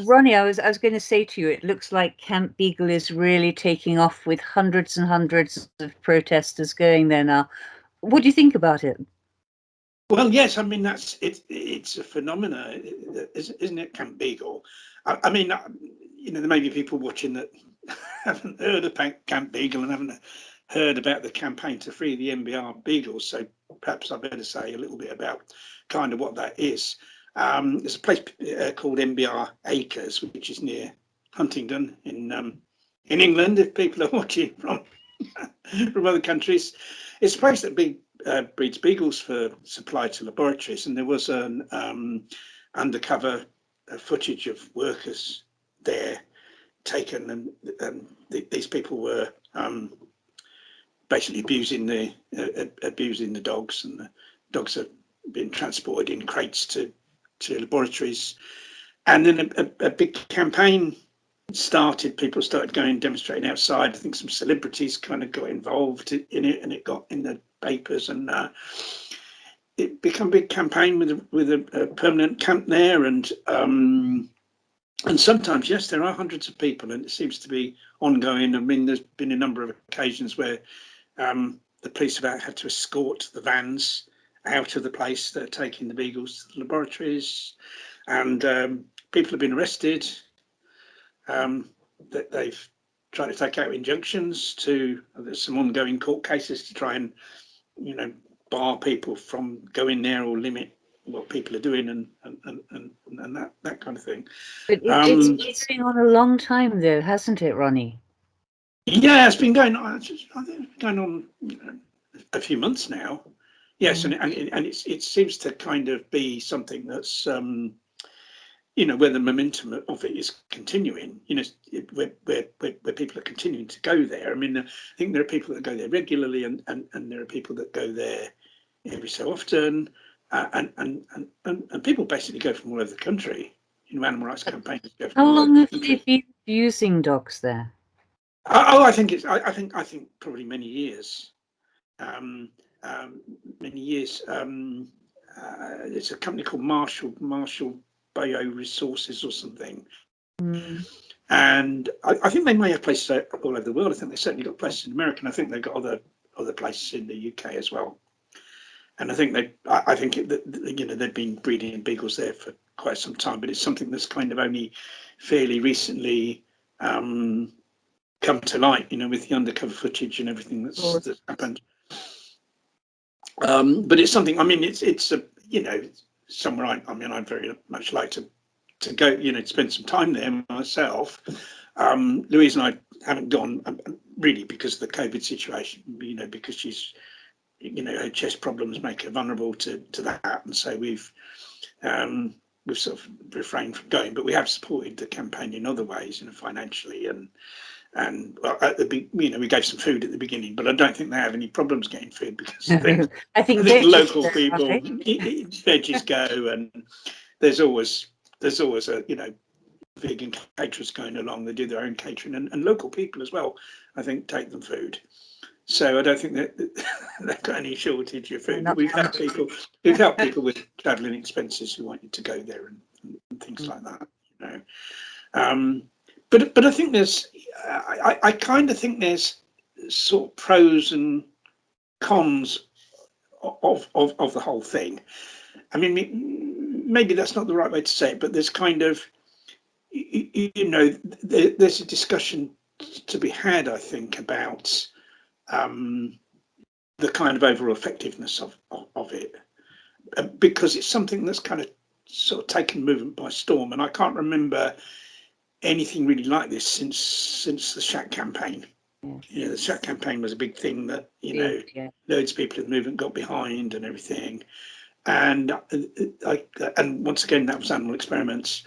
Ronnie, I was going to say to you, it looks like Camp Beagle is really taking off with hundreds and hundreds of protesters going there now. What do you think about it? Well, yes, I mean that's it. It's a phenomena, isn't it? Camp Beagle. I mean, there may be people watching that haven't heard of Camp Beagle and haven't heard about the campaign to free the MBR Beagles. So perhaps I better say a little bit about kind of what that is. There's a place called MBR Acres, which is near Huntingdon in England. If people are watching from from other countries, it's a place that breeds beagles for supply to laboratories, and there was an undercover footage of workers there taken, and these people were basically abusing the dogs, and the dogs are being transported in crates to laboratories. And then a big campaign started. People started going demonstrating outside. I think some celebrities kind of got involved in it, and it got in the papers, and it became a big campaign with a permanent camp there. And sometimes, yes, there are hundreds of people, and it seems to be ongoing. I mean, there's been a number of occasions where the police have had to escort the vans out of the place that are taking the beagles to the laboratories, and people have been arrested. That they've tried to take out injunctions to. There's some ongoing court cases to try and bar people from going there or limit what people are doing and that kind of thing. But it's been on a long time, though, hasn't it, Ronnie? Yeah, it's been going on. I think it's been going on a few months now. Yes, and it seems to kind of be something that's where the momentum of it is continuing. Where people are continuing to go there. I mean, I think there are people that go there regularly, and there are people that go there every so often, and people basically go from all over the country. Animal rights campaigners go from How all long over have the they country. been using dogs there? I think I think probably many years. Many years. It's a company called Marshall BioResources or something. And I think they may have places all over the world. I think they've certainly got places in America, and I think they've got other places in the UK as well. And I think they've been breeding beagles there for quite some time, but it's something that's kind of only fairly recently come to light, with the undercover footage and everything that's happened. But it's something. I mean, it's somewhere. I'd very much like to go, to spend some time there myself. Louise and I haven't gone really because of the COVID situation, because she's, her chest problems make her vulnerable to that, and so we've sort of refrained from going. But we have supported the campaign in other ways, financially, and well, we gave some food at the beginning, but I don't think they have any problems getting food, because I think local people, veggies go, and there's always a vegan caterers going along. They do their own catering, and local people as well, I think, take them food. So I don't think that they've got any shortage of food. But we've helped people with travelling expenses who wanted to go there and things like that. But I think I kind of think there's sort of pros and cons of the whole thing. I mean, maybe that's not the right way to say it, but there's kind of, there's a discussion to be had, I think, about the kind of overall effectiveness of it, because it's something that's kind of sort of taken movement by storm, and I can't remember anything really like this since the Shack campaign. The Shack campaign was a big thing that loads of people in the movement got behind and everything, and once again that was animal experiments.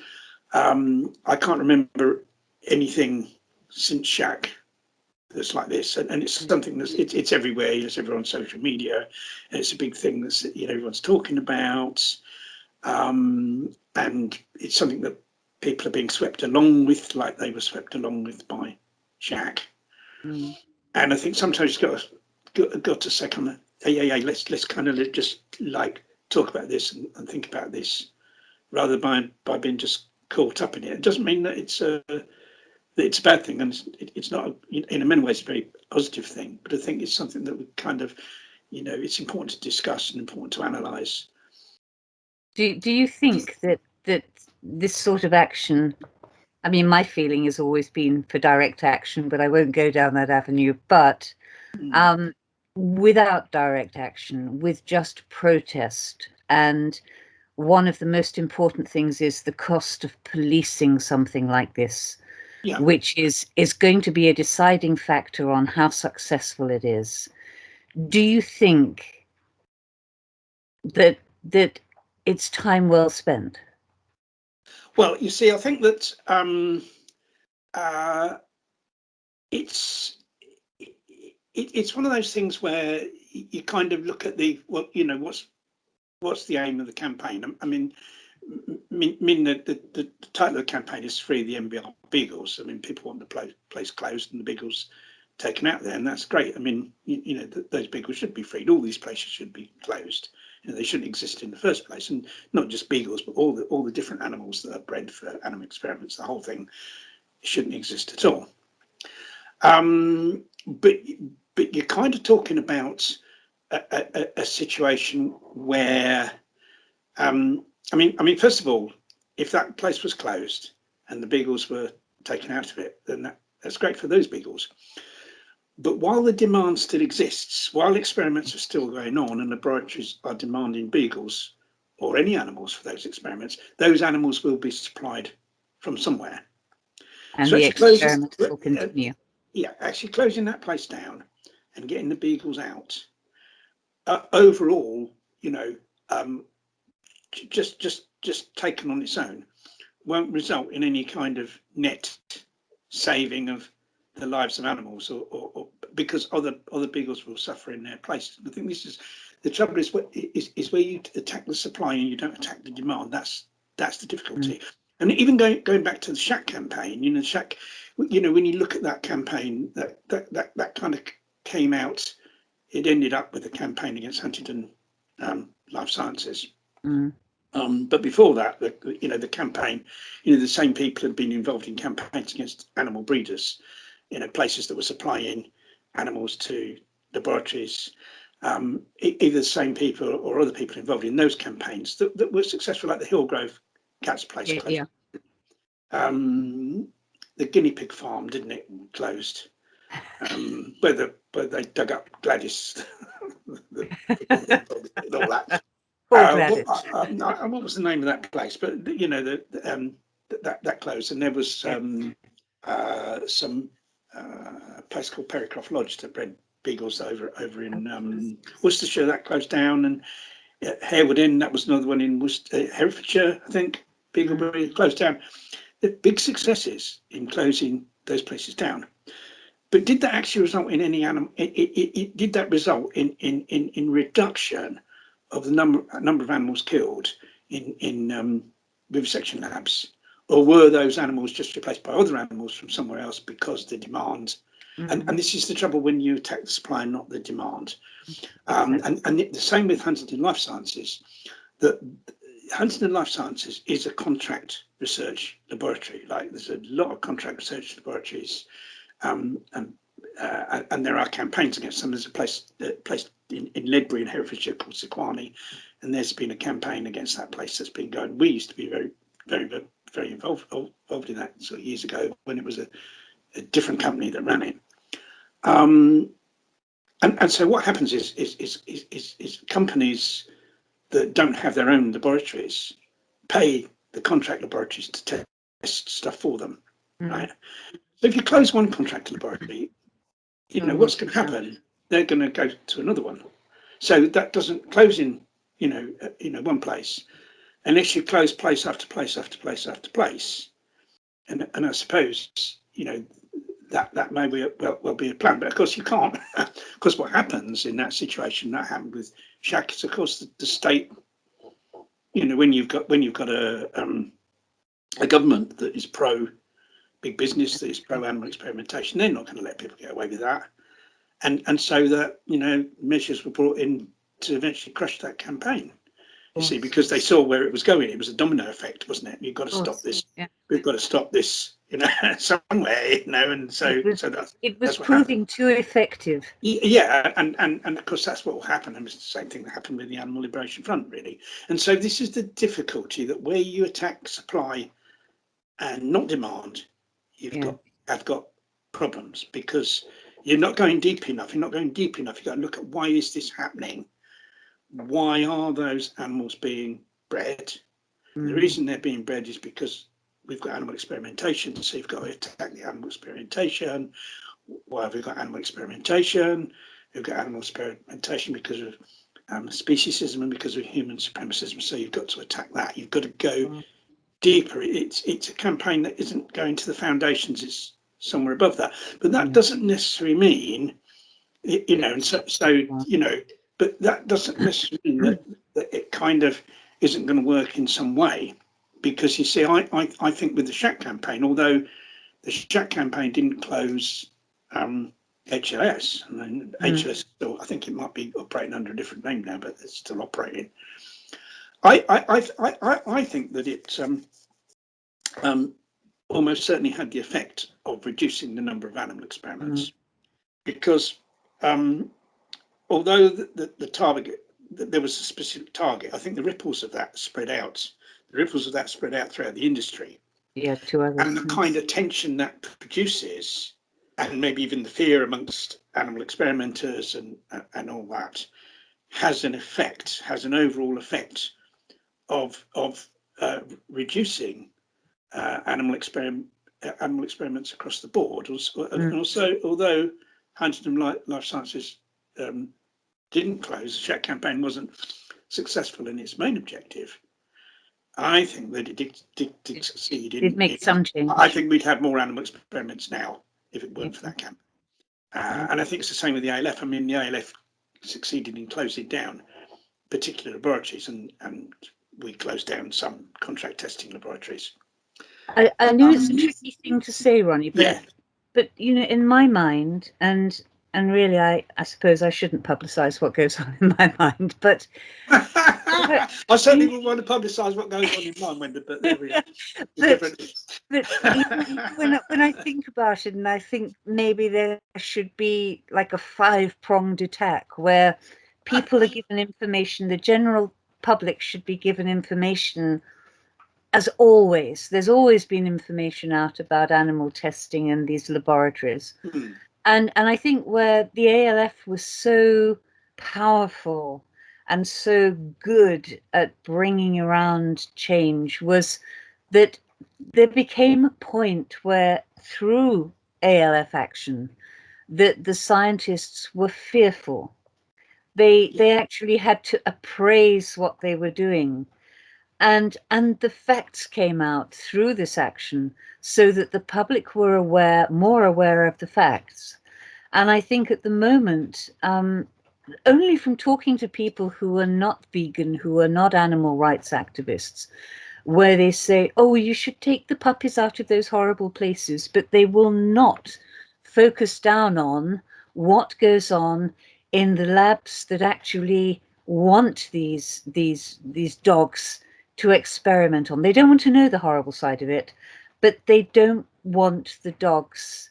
I can't remember anything since Shack that's like this, and it's something that's it's everywhere. It's everywhere on social media, and it's a big thing that's everyone's talking about, and it's something that people are being swept along with, like they were swept along with by Shack. And I think sometimes you've got to say, kind of, hey, let's kind of just like talk about this and think about this, rather by being just caught up in it. It doesn't mean that it's a bad thing, and it's not, in many ways, a very positive thing. But I think it's something that we kind of, it's important to discuss and important to analyse. Do you think that this sort of action? I mean, my feeling has always been for direct action, but I won't go down that avenue. But without direct action, with just protest, and one of the most important things is the cost of policing something like this, which is going to be a deciding factor on how successful it is. Do you think that it's time well spent? Well, you see, I think that it's one of those things where you kind of look at what's the aim of the campaign. I mean, the title of the campaign is Free the MBR Beagles. I mean, people want the place closed and the Beagles taken out there, and that's great. I mean, those Beagles should be freed. All these places should be closed. They shouldn't exist in the first place, and not just Beagles, but all the different animals that are bred for animal experiments. The whole thing shouldn't exist at all. But you're kind of talking about a situation where, I mean, first of all, if that place was closed and the Beagles were taken out of it, then that's great for those Beagles. But while the demand still exists, while experiments are still going on and laboratories are demanding Beagles or any animals for those experiments, those animals will be supplied from somewhere. And so the experiments will continue. Yeah, actually closing that place down and getting the Beagles out, overall, just taken on its own, won't result in any kind of net saving of the lives of animals, or because other Beagles will suffer in their place. I think this is the trouble, is where you attack the supply and you don't attack the demand. That's the difficulty. And even going back to the Shack campaign, Shack, when you look at that campaign, that kind of came out. It ended up with a campaign against Huntingdon Life Sciences. But before that, the campaign, the same people had been involved in campaigns against animal breeders, places that were supplying animals to laboratories. Either the same people or other people involved in those campaigns that were successful, like the Hillgrove Cat's Place closed. Yeah. The guinea pig farm, didn't it, closed? Where they dug up Gladys, and all that. What was the name of that place? But that closed, and there was some place called Perrycroft Lodge that bred Beagles over in Worcestershire. That closed down, and Harewood Inn, that was another one in Herefordshire, I think. Beaglebury closed down. Big successes in closing those places down. But did that actually result in any animal? Did that result in reduction of the number of animals killed in vivisection labs, or were those animals just replaced by other animals from somewhere else because the demand? And this is the trouble when you attack the supply and not the demand. And the same with Huntingdon Life Sciences. That Huntingdon Life Sciences is a contract research laboratory. Like, there's a lot of contract research laboratories. And there are campaigns against them. There's a place in Ledbury in Herefordshire called Sequani, and there's been a campaign against that place that's been going. We used to be very, very, very involved in that sort of years ago, when it was a different company that ran it. And so what happens is companies that don't have their own laboratories pay the contract laboratories to test stuff for them, right? So if you close one contract laboratory, what's going to happen? They're going to go to another one. So that doesn't close in, one place, unless you close place after place after place after place. And I suppose, that may well be a plan, but of course you can't, because what happens in that situation, that happened with Shack, is of course the state, when you've got a government that is pro big business, that is pro animal experimentation, they're not going to let people get away with that, and so that measures were brought in to eventually crush that campaign. You see, because they saw where it was going. It was a domino effect, wasn't it? You've got to stop this. Yeah. We've got to stop this, somewhere, and so it was that's proving too effective. Yeah, and of course that's what will happen, and it's the same thing that happened with the Animal Liberation Front, really. And so this is the difficulty, that where you attack supply and not demand, have got problems, because you're not going deep enough. You've got to look at, why is this happening? Why are those animals being bred? The reason they're being bred is because we've got animal experimentation. So you've got to attack the animal experimentation. Why have we got animal experimentation? We've got animal experimentation because of speciesism and because of human supremacism. So you've got to attack that. You've got to go deeper. It's a campaign that isn't going to the foundations. It's somewhere above that. But that doesn't necessarily mean, but that doesn't necessarily mean that it kind of isn't going to work in some way. Because you see, I think with the Shack campaign, although the Shack campaign didn't close HLS, and HLS still, I think it might be operating under a different name now, but it's still operating. I think that it almost certainly had the effect of reducing the number of animal experiments, because although the target, there was a specific target, I think the ripples of that spread out. The ripples of that spread out throughout the industry. Yeah, to others. And the kind of tension that produces, and maybe even the fear amongst animal experimenters and all that, has an overall effect of reducing animal experiments across the board. And also, although Huntingdon Life Sciences didn't close, the Shack campaign wasn't successful in its main objective, I think that it did succeed. It makes some change. I think we'd have more animal experiments now if it weren't for that camp. And I think it's the same with the ALF. I mean, the ALF succeeded in closing down particular laboratories, and we closed down some contract testing laboratories. I know it's a tricky thing to say, Ronnie, but in my mind, and really, I suppose I shouldn't publicise what goes on in my mind, but I certainly wouldn't want to publicise what goes on in mine, Wenda, but there we are. But when I think about it, and I think maybe there should be like a 5-pronged attack where people are given information, the general public should be given information. As always, there's always been information out about animal testing and these laboratories. And I think where the ALF was so powerful and so good at bringing around change was that there became a point where, through ALF action, that the scientists were fearful. They actually had to appraise what they were doing. And the facts came out through this action, so that the public were more aware of the facts. And I think at the moment, only from talking to people who are not vegan, who are not animal rights activists, where they say, oh, you should take the puppies out of those horrible places, but they will not focus down on what goes on in the labs that actually want these dogs to experiment on. They don't want to know the horrible side of it, but they don't want the dogs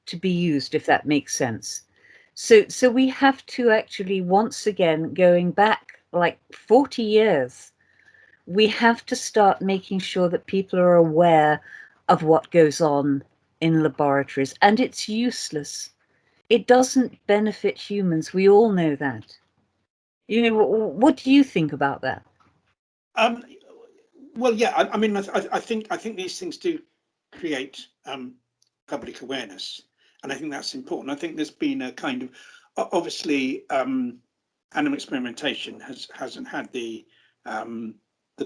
to be used, if that makes sense. So we have to actually, once again, going back like 40 years, we have to start making sure that people are aware of what goes on in laboratories. And it's useless. It doesn't benefit humans. We all know that. What do you think about that? Well, yeah, I mean, I think these things do create public awareness, and I think that's important. I think there's been a kind of, obviously, animal experimentation hasn't had the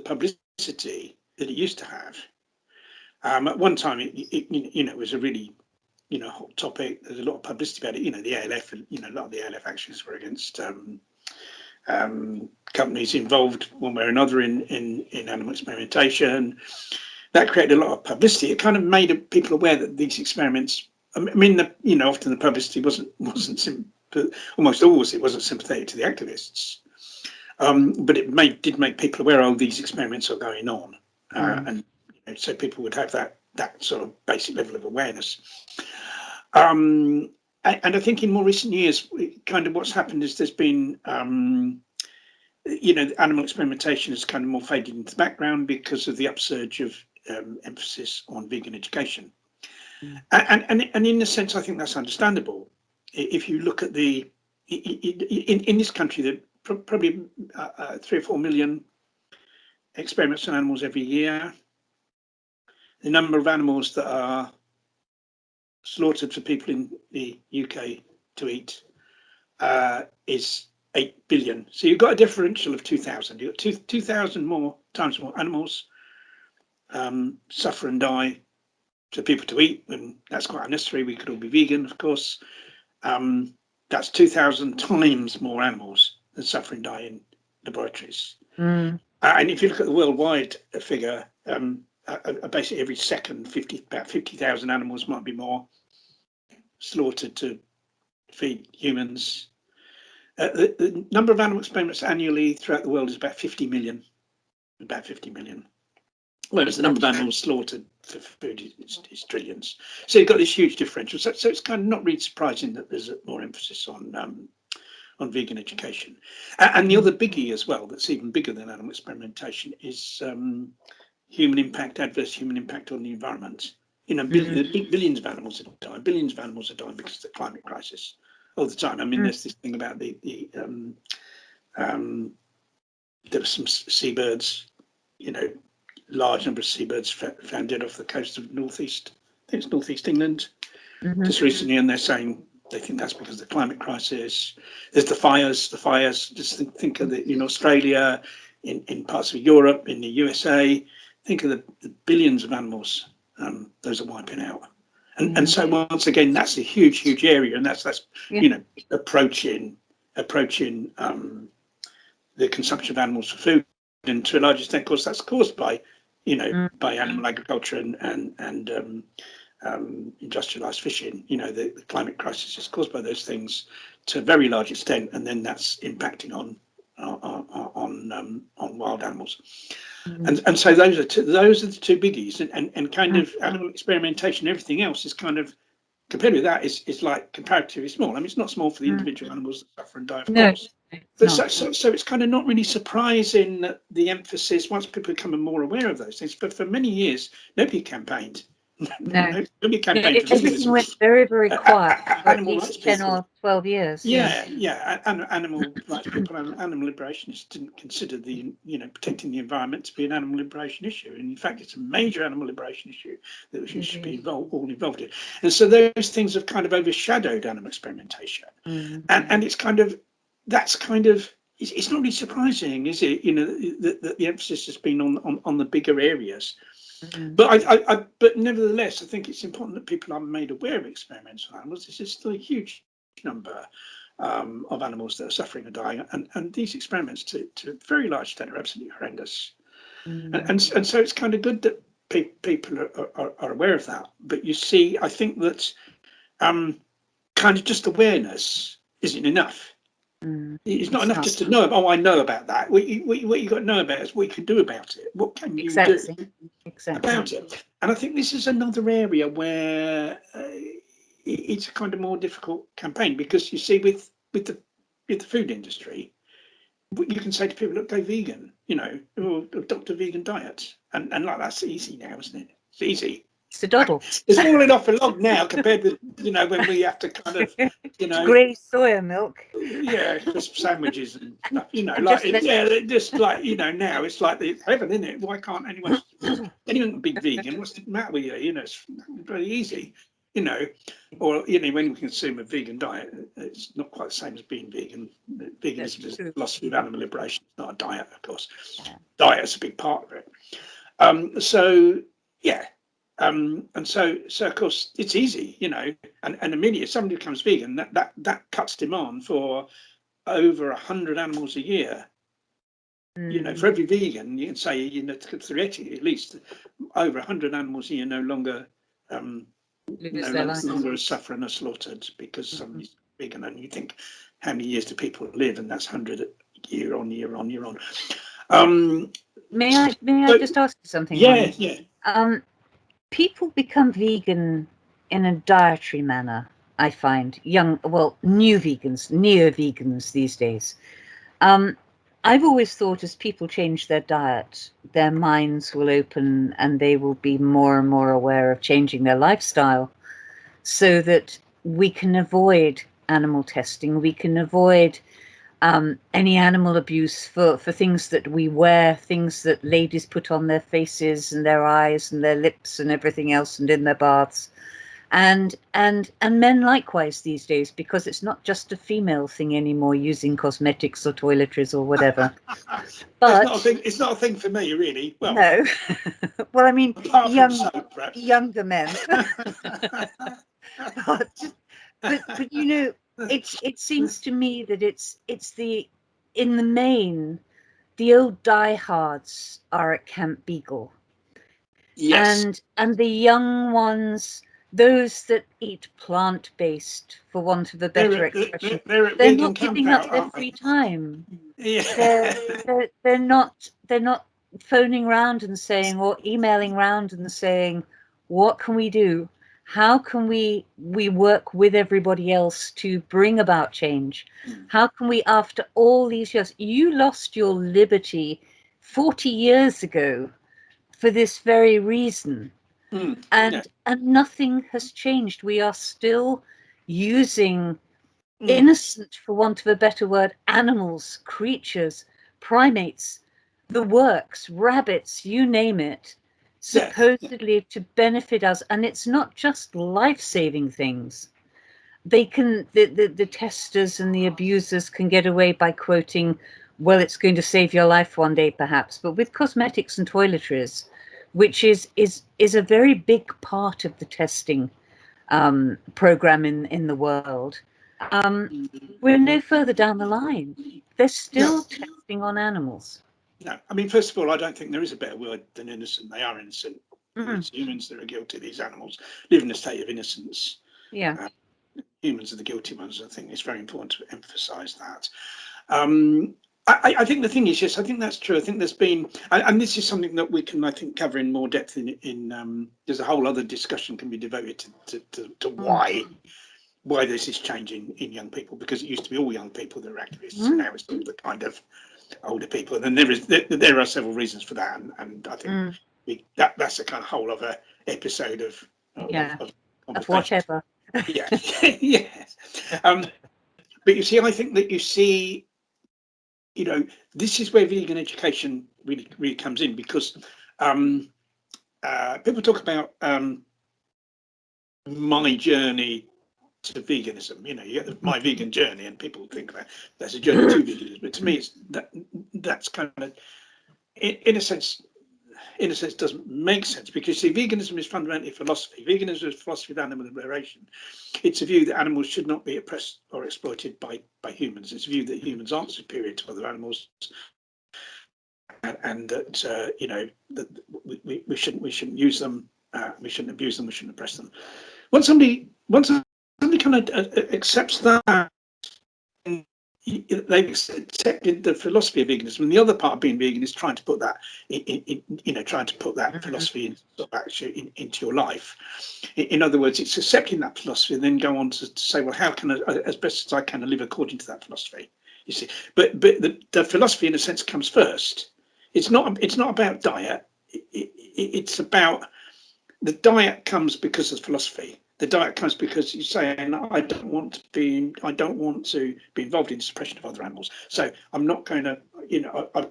publicity that it used to have. At one time, it was a really hot topic. There's a lot of publicity about it. The ALF, a lot of the ALF actions were against companies involved one way or another in animal experimentation. That created a lot of publicity. It kind of made people aware that these experiments, I mean, often the publicity wasn't almost always it wasn't sympathetic to the activists. But it did make people aware, oh, these experiments are going on, and so people would have that sort of basic level of awareness. And I think in more recent years, kind of what's happened is there's been, animal experimentation has kind of more faded into the background because of the upsurge of emphasis on vegan education. And in a sense, I think that's understandable. If you look at in this country, there are probably 3 or 4 million experiments on animals every year. The number of animals that are slaughtered for people in the UK to eat is 8 billion. So you've got a differential of 2,000. You've got 2,000 times more animals suffer and die for people to eat, and that's quite unnecessary. We could all be vegan, of course. That's 2,000 times more animals that suffer and die in laboratories. And if you look at the worldwide figure, basically every second, about 50,000 animals might be more slaughtered to feed humans. The number of animal experiments annually throughout the world is about 50 million. Whereas the number of animals slaughtered for food is trillions. So you've got this huge differential. So it's kind of not really surprising that there's more emphasis on vegan education. And the other biggie as well, that's even bigger than animal experimentation, is adverse human impact on the environment. Billions of animals are dying. Billions of animals are dying because of the climate crisis all the time. I mean, there's this thing about there were some seabirds, large number of seabirds found dead off the coast of northeast England just recently, and they're saying they think that's because of the climate crisis. There's the fires. Just think of in Australia, in parts of Europe, in the USA. Think of the billions of animals those are wiping out. And so once again, that's a huge area, and that's approaching the consumption of animals for food, and to a large extent, of course, that's caused by by animal agriculture and industrialized fishing. The climate crisis is caused by those things to a very large extent, and then that's impacting on wild animals. And so those are the two biggies, and kind of animal experimentation. Everything else is kind of, compared with that, is like comparatively small. I mean, it's not small for the individual animals that suffer and die, of course. But so it's kind of not really surprising that the emphasis, once people become more aware of those things. But for many years, nobody campaigned. Nobody campaigned for veganism. Everything went very, very quiet for at least 10 or 12 years. Animal rights people, animal liberationists didn't consider the protecting the environment to be an animal liberation issue. And in fact, it's a major animal liberation issue that we should be all involved in. And so those things have kind of overshadowed animal experimentation. And it's kind of, it's not really surprising, is it? That the emphasis has been on the bigger areas. But but nevertheless, I think it's important that people are made aware of experiments on animals. This is still a huge number of animals that are suffering and dying, and these experiments, to a very large extent, are absolutely horrendous. And so it's kind of good that people are aware of that. But you see, I think that kind of just awareness isn't enough. It's not enough just to know. Oh, I know about that. What you got to know about is what you can do about it. What can you do about it? And I think this is another area where it's a kind of more difficult campaign, because you see, with the food industry, you can say to people, look, go vegan, or adopt a vegan diet, and like, that's easy now, isn't it? It's easy. It's a doddle. It's falling off a log now compared with when we have to kind of grey soya milk. Yeah, crisp sandwiches and stuff. Just like now it's like the heaven, isn't it? Why can't anyone be vegan? What's the matter with you? It's very easy. Or when we consume a vegan diet, it's not quite the same as being vegan. Veganism is a philosophy of animal liberation. It's not a diet, of course. Diet's a big part of it. And so of course it's easy, and immediately if somebody becomes vegan, that cuts demand for over 100 animals a year. For every vegan, you can say, theoretically, at least over 100 animals a year no longer suffer and are slaughtered because somebody's vegan. And you think, how many years do people live? And that's 100 year on year on year on. May I just ask you something? Yeah, Ronnie? yeah. People become vegan in a dietary manner. I find new vegans, neo-vegans these days. I've always thought as people change their diet, their minds will open and they will be more and more aware of changing their lifestyle so that we can avoid animal testing, we can avoid any animal abuse for things that we wear, things that ladies put on their faces and their eyes and their lips and everything else and in their baths. And men likewise these days, because it's not just a female thing anymore using cosmetics or toiletries or whatever. But it's not a thing for me, really. Well, no. Well, I mean, younger men. but you know, it seems to me that it's in the main, the old diehards are at Camp Beagle. Yes. And the young ones, those that eat plant-based, for want of a better expression, they're not giving up their free time. Yeah. They're not phoning around and saying, or emailing around and saying, what can we do? How can we work with everybody else to bring about change? How can we, after all these years, you lost your liberty 40 years ago for this very reason. And nothing has changed. We are still using innocent, for want of a better word, animals, creatures, primates, the works, rabbits, you name it, supposedly to benefit us. And it's not just life-saving things. They can, the testers and the abusers can get away by quoting, well, it's going to save your life one day, perhaps. But with cosmetics and toiletries, which is a very big part of the testing program in the world, we're no further down the line. They're still testing on animals. No, I mean, first of all, I don't think there is a better word than innocent. They are innocent. It's humans that are guilty. These animals live in a state of innocence. Yeah. Humans are the guilty ones. I think it's very important to emphasise that. I think the thing is, yes, I think that's true. I think there's been, and this is something that we can, I think, cover in more depth in there's a whole other discussion can be devoted to why this is changing in young people, because it used to be all young people that are activists, and now it's all the kind of older people. And then there are several reasons for that, and I think that's a kind of whole other episode of whatever. Yeah, yes. But you see, I think that this is where vegan education really comes in, because people talk about my journey to veganism. You get my vegan journey, and people think that there's a journey to veganism. But to me, it's that's kind of, in a sense, doesn't make sense, because see, veganism is fundamentally philosophy. Veganism is philosophy of animal liberation. It's a view that animals should not be oppressed or exploited by humans. It's a view that humans aren't superior to other animals, and that that we shouldn't use them, we shouldn't abuse them, we shouldn't oppress them. Once somebody kind of accepts that, they've accepted the philosophy of veganism, and the other part of being vegan is trying to put that trying to put that philosophy into your life. In other words, it's accepting that philosophy and then go on to say, well, how can I, as best as I can, live according to that philosophy? You see, but the philosophy, in a sense, comes first. It's not about diet. It's about, the diet comes because of philosophy. The diet comes because you're saying, I don't want to be involved in suppression of other animals. So I'm not going to,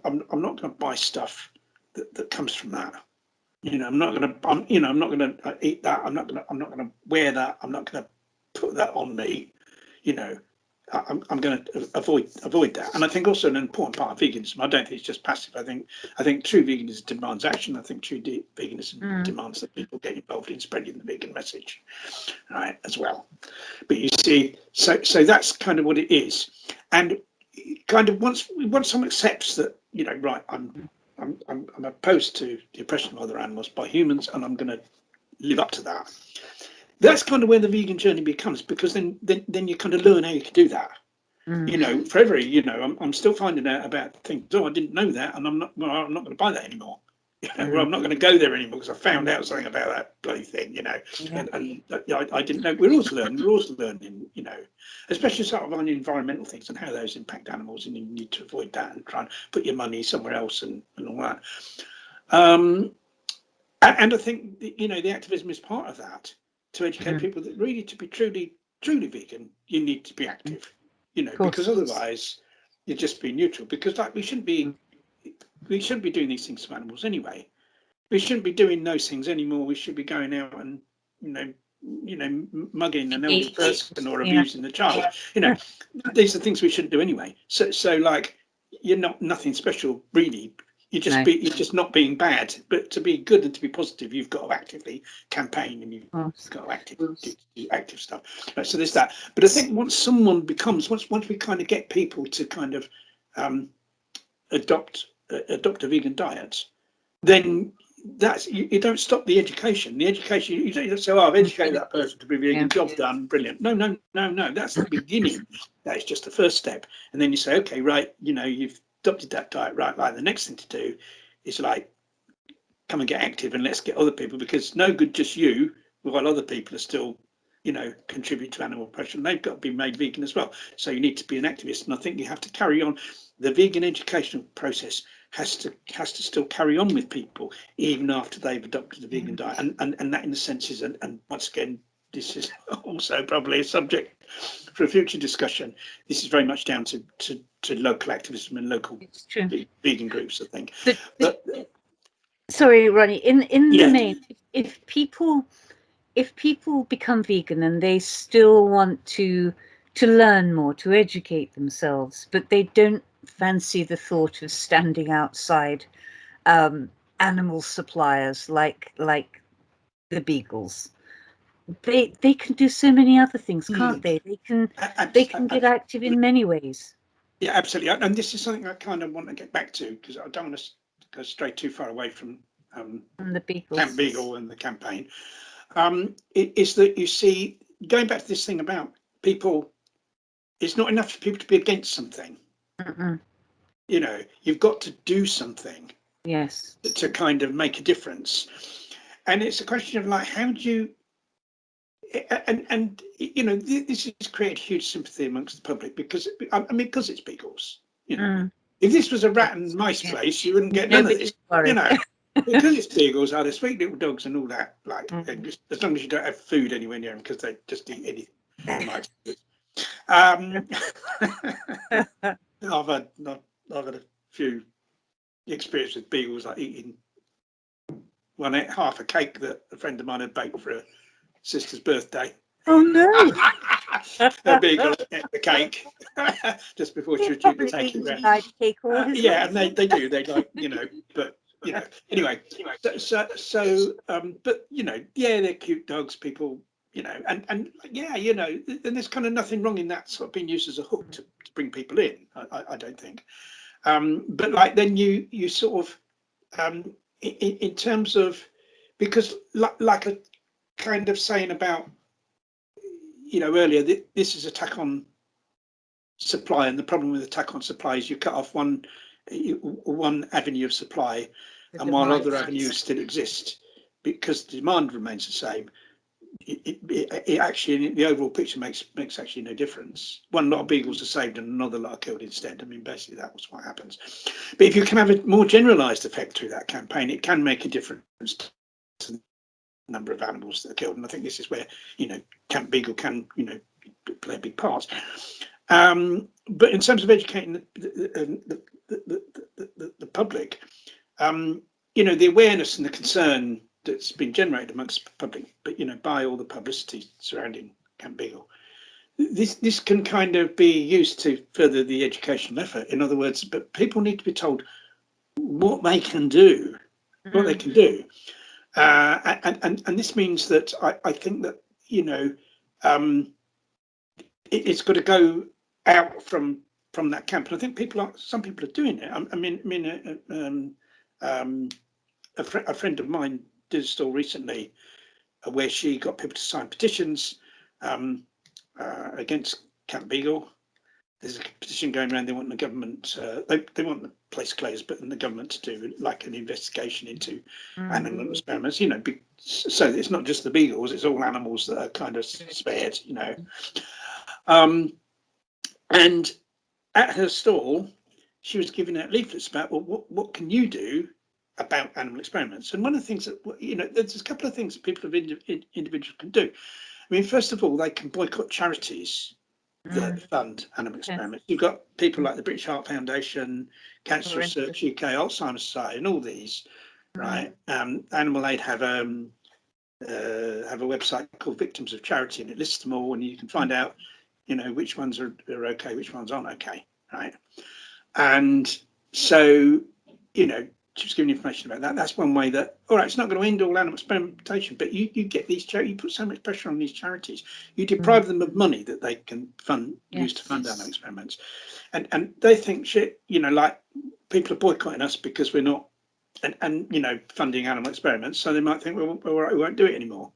I'm not going to buy stuff that comes from that. I'm not going to eat that. I'm not going to wear that. I'm not going to put that on me. I'm going to avoid that. And I think also an important part of veganism, I don't think it's just passive. I think true veganism demands action. I think true veganism demands that people get involved in spreading the vegan message, right, as well. But you see, so that's kind of what it is. And kind of once someone accepts that, right, I'm opposed to the oppression of other animals by humans, and I'm going to live up to that. That's kind of where the vegan journey becomes, because then you kind of learn how you can do that. You know, for every, you know, I'm still finding out about things. Oh, I didn't know that, and I'm not going to buy that anymore. You know, well, I'm not going to go there anymore because I found out something about that bloody thing. You know, and I didn't know. We're always learning. You know, especially sort of on environmental things and how those impact animals, and you need to avoid that and try and put your money somewhere else and all that. And I think you know the activism is part of that, to educate people that really to be truly vegan, you need to be active. You know, because otherwise you're just being neutral. Because like we shouldn't be doing these things to animals anyway. We shouldn't be doing those things anymore. We should be going out and mugging an elderly person or abusing the child. You know, these are things we shouldn't do anyway. So like you're nothing special really. You're just not being bad. But to be good and to be positive, you've got to actively campaign and you've got to do active stuff. So there's that. But I think once we kind of get people to kind of adopt a vegan diet, then that's you don't stop the education. The education you don't say, "Oh, I've educated that person to be vegan, job done, brilliant." No. That's the beginning. That is just the first step, and then you say, "Okay, right, you know, you've adopted that diet, right? Like the next thing to do is like come and get active, and let's get other people, because no good just you, while other people are still, you know, contribute to animal oppression. They've got to be made vegan as well. So you need to be an activist, and I think you have to carry on. The vegan educational process has to still carry on with people even after they've adopted the vegan diet, and that in a sense is, and once again, this is also probably a subject for a future discussion. This is very much down to local activism and local vegan groups, I think. But sorry, Ronnie, in the main, if people become vegan and they still want to learn more, to educate themselves, but they don't fancy the thought of standing outside animal suppliers like the Beagles, they can do so many other things, can't they? They can get active in many ways. Yeah, absolutely. And this is something I kind of want to get back to, because I don't want to go straight too far away from the Beagles. Camp Beagle and the campaign. Is that, you see, going back to this thing about people, it's not enough for people to be against something. You know, you've got to do something. Yes. To kind of make a difference. And it's a question of like, how do you, and you know, this has created huge sympathy amongst the public, because I mean, because it's Beagles. You know, if this was a rat and mice place, you wouldn't get none of this. You know, because it's Beagles, they're sweet little dogs and all that. Like, just, as long as you don't have food anywhere near them, because they just eat anything. I've had a few experience with Beagles, like eating half a cake that a friend of mine had baked for her sister's birthday. Oh no! A Beagle ate the cake just before she was due to take it around. Yeah, and they do. They like, you know, but you know, anyway. So but you know, yeah, they're cute dogs. People, you know, and yeah, you know, and there's kind of nothing wrong in that sort of being used as a hook to bring people in. I don't think. But like then you sort of in terms of, because like a kind of saying about, you know, earlier, this is attack on supply, and the problem with attack on supply is you cut off one avenue of supply, and while other avenues still exist, because the demand remains the same, it actually, in the overall picture, makes actually no difference. One lot of Beagles are saved and another lot are killed instead. I mean, basically that was what happens. But if you can have a more generalised effect through that campaign, it can make a difference to the number of animals that are killed. And I think this is where, you know, Camp Beagle can, you know, play a big part. But in terms of educating the public, you know, the awareness and the concern that's been generated amongst the public, but you know, by all the publicity surrounding Camp Beagle, this can kind of be used to further the educational effort. In other words, but people need to be told what they can do, and this means that I think that, you know, it's got to go out from that camp, and I think some people are doing it. I mean, a friend of mine did a story recently where she got people to sign petitions against Camp Beagle, there's a petition going around. They want the government, they want the place closed, but the government to do like an investigation into animal experiments. You know, so it's not just the beagles; it's all animals that are kind of spared. You know, and at her stall, she was giving out leaflets about, well, what can you do about animal experiments? And one of the things that, you know, there's a couple of things that people of individuals can do. I mean, first of all, they can boycott charities that fund animal experiments. You've got people like the British Heart Foundation, Cancer Research UK, Alzheimer's Society, and all these, right? Animal Aid have a website called Victims of Charity, and it lists them all, and you can find out, you know, which ones are okay, which ones aren't okay, right? And so, you know, just giving information about that. That's one way that, all right, it's not going to end all animal experimentation, but you get these you put so much pressure on these charities, you deprive them of money that they can use to fund animal experiments, and they think shit, you know, like people are boycotting us because we're not, and you know, funding animal experiments, so they might think, well, all right, we won't do it anymore.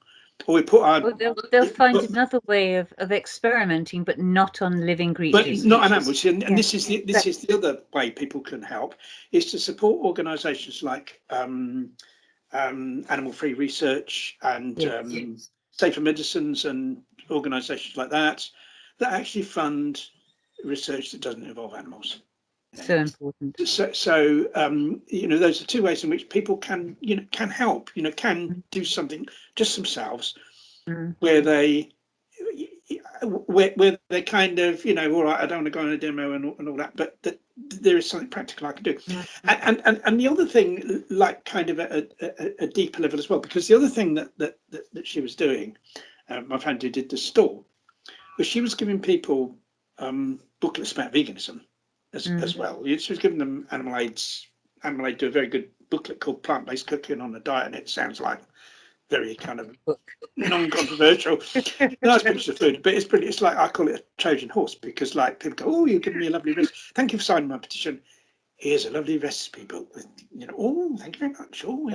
Or we put our, they'll find another way of experimenting, but not on living creatures. But not on animals. And this is the other way people can help, is to support organisations like Animal Free Research and Safer Medicines and organisations like that actually fund research that doesn't involve animals. So important. So you know, those are two ways in which people can, you know, can help, you know, can do something just themselves, where they kind of, you know, all right, I don't want to go on a demo and all that, but there is something practical I can do. And the other thing, like kind of a deeper level as well, because the other thing that she was doing, my friend who did the stall, was she was giving people booklets about veganism as well. She was giving them Animal Aid do a very good booklet called Plant-Based Cooking on a Diet, and it sounds like very kind of non-controversial, nice picture of food, but it's like, I call it a Trojan horse, because like people go, oh, you've given me a lovely recipe, thank you for signing my petition, here's a lovely recipe book with, you know, oh, thank you very much. Oh,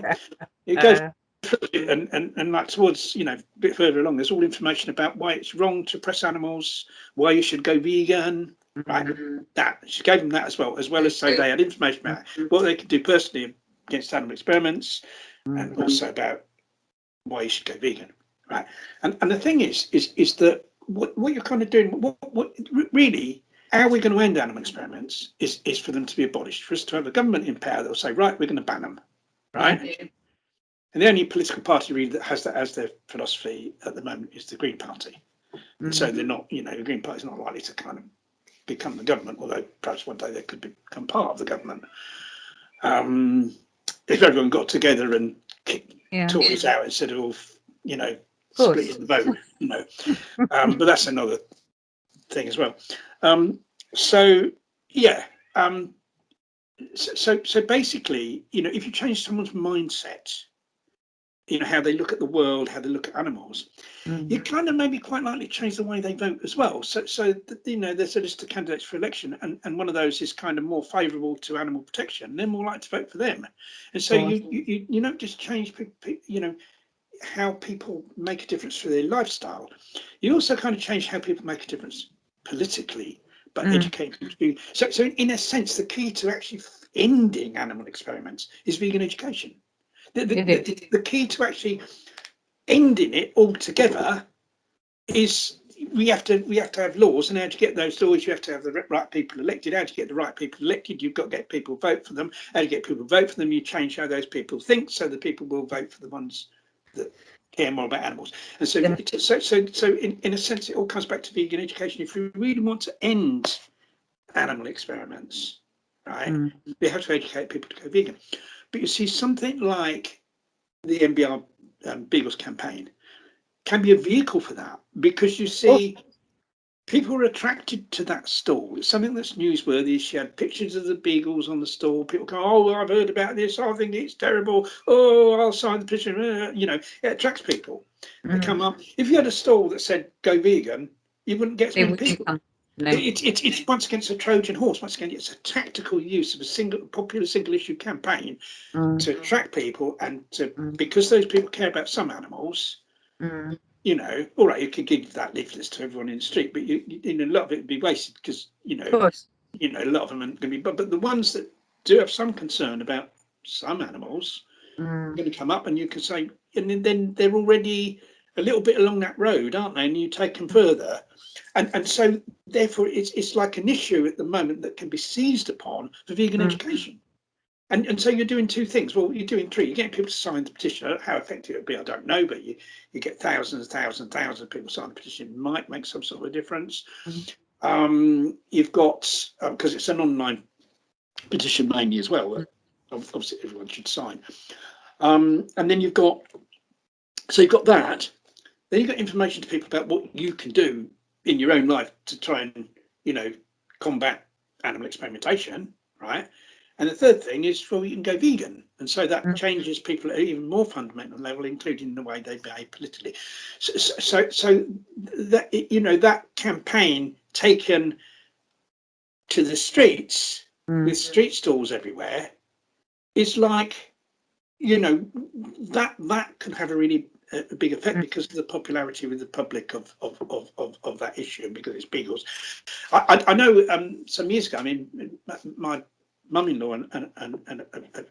it goes through it, and like towards, you know, a bit further along, there's all information about why it's wrong to press animals, why you should go vegan, right? That she gave them that as well as so they had information about what they could do personally against animal experiments, and also about why you should go vegan, right? And the thing is that what you're kind of doing, what really, how we're going to end animal experiments is for them to be abolished, for us to have a government in power that will say, right, we're going to ban them, right? And the only political party really that has that as their philosophy at the moment is the Green Party. And so they're not, you know, the Green Party is not likely to kind of become the government, although perhaps one day they could become part of the government. If everyone got together and Tories out instead of, you know, splitting the vote, you know. But that's another thing as well. So basically, you know, if you change someone's mindset, you know, how they look at the world, how they look at animals, you kind of maybe quite likely change the way they vote as well. So you know, there's a list of candidates for election, and one of those is kind of more favourable to animal protection. They're more likely to vote for them, and so you don't just change, you know, how people make a difference for their lifestyle. You also kind of change how people make a difference politically, but educating people. So in a sense, the key to actually ending animal experiments is vegan education. The key to actually ending it altogether is we have to have laws, and how to get those laws, you have to have the right people elected. How to get the right people elected, you've got to get people vote for them. How to get people vote for them, you change how those people think, so the people will vote for the ones that care more about animals. And so in a sense, it all comes back to vegan education. If we really want to end animal experiments, right, we have to educate people to go vegan. But you see, something like the MBR Beagles campaign can be a vehicle for that, because you see people are attracted to that stall. It's something that's newsworthy. She had pictures of the beagles on the stall. People go, oh, I've heard about this, I think it's terrible, oh, I'll sign the petition. You know, it attracts people. They come up. If you had a stall that said go vegan, you wouldn't get as many people. No. It's once again, it's a Trojan horse. Once again, it's a tactical use of a popular single issue campaign to attract people, and to because those people care about some animals, all right, you could give that leaflets to everyone in the street, but a lot of it would be wasted because, Of course. a lot of them are going to be, but the ones that do have some concern about some animals are going to come up, and you can say, and then they're already a little bit along that road, aren't they? And you take them further, and so therefore it's like an issue at the moment that can be seized upon for vegan education. And so you're doing two things. Well, you're doing three. You're getting people to sign the petition. How effective it would be, I don't know, but you get thousands of people sign the petition. It might make some sort of a difference. You've got, because it's an online petition mainly as well, obviously everyone should sign. And then you've got that. Then you've got information to people about what you can do in your own life to try and, combat animal experimentation, right? And the third thing is, well, you can go vegan, and so that changes people at an even more fundamental level, including the way they behave politically. So that that campaign taken to the streets with street stalls everywhere is like, that can have a really big effect because of the popularity with the public of that issue, and because it's beagles. I know some years ago, I mean, my mum-in-law and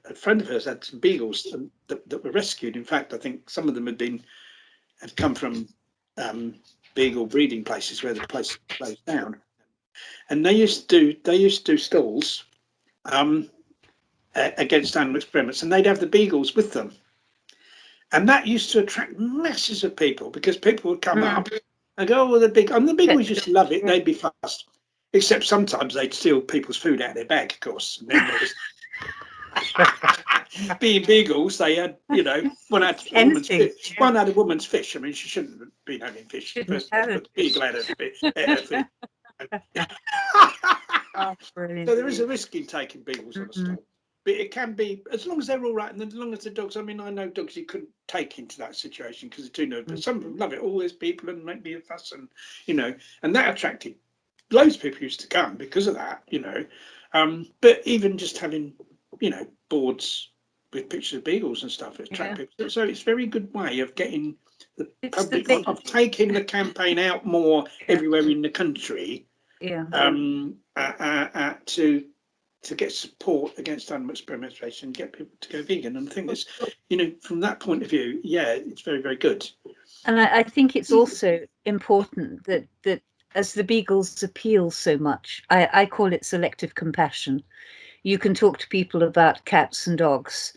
a friend of hers had some beagles that were rescued. In fact, I think some of them had come from beagle breeding places where the place closed down, and they used to do stalls against animal experiments, and they'd have the beagles with them, and that used to attract masses of people because people would come up and go, "Oh, the beagles used to love it. They'd be fast." Except sometimes they'd steal people's food out of their bag, of course. And then being beagles, they had, one had a woman's fish. I mean, she shouldn't have been having fish in the first place, but the beagle had her fish. So there is a risk in taking beagles on a stall. But it can be, as long as they're all right, and as long as the dogs, I mean, I know dogs you couldn't take into that situation because they're too nervous, but some of them love it. All these people and make me a fuss, and, and that attracted loads of people used to come because of that, but even just having, boards with pictures of beagles and stuff, it attracts people. So it's a very good way of getting the public, of taking the campaign out more everywhere in the country, to get support against animal experimentation, get people to go vegan. And I think this, from that point of view, it's very, very good. And I think it's also important that as the beagles appeal so much, I call it selective compassion. You can talk to people about cats and dogs,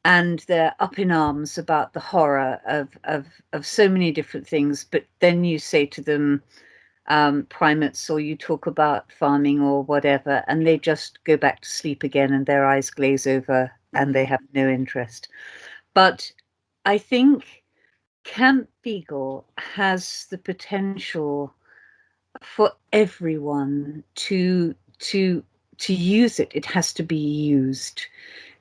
and they're up in arms about the horror of so many different things. But then you say to them, primates, or you talk about farming or whatever, and they just go back to sleep again, and their eyes glaze over, and they have no interest. But I think Camp Beagle has the potential for everyone to use it. It has to be used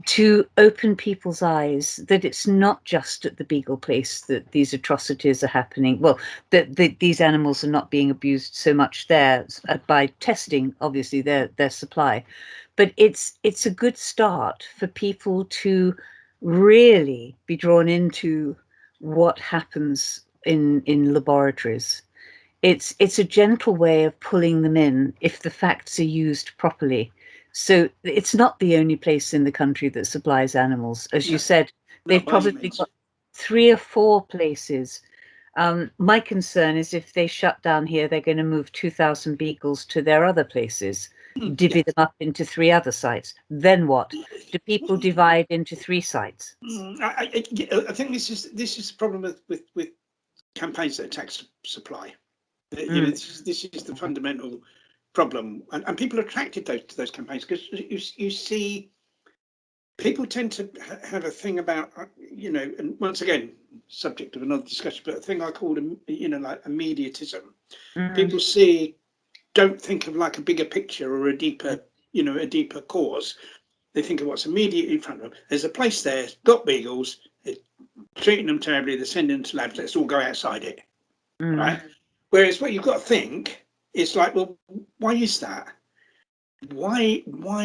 to open people's eyes that it's not just at the Beagle place that these atrocities are happening. Well, that these animals are not being abused so much there by testing, obviously, their supply. But it's a good start for people to really be drawn into what happens in laboratories. It's a gentle way of pulling them in if the facts are used properly. So it's not the only place in the country that supplies animals. As you said, they've probably got 3 or 4 places. My concern is if they shut down here, they're going to move 2,000 beagles to their other places, divvy them up into 3 other sites. Then what? Do people divide into 3 sites? I think this is the problem with campaigns that attack supply. This is the fundamental problem, and people are attracted to those campaigns because you see people tend to have a thing about, and once again, subject of another discussion, but a thing I call, like immediatism. People don't think of like a bigger picture or a deeper cause. They think of what's immediately in front of them. There's a place there, it's got beagles, they're treating them terribly, they're sending them to labs, let's all go outside it, right? Whereas what you've got to think is like, well, why is that? Why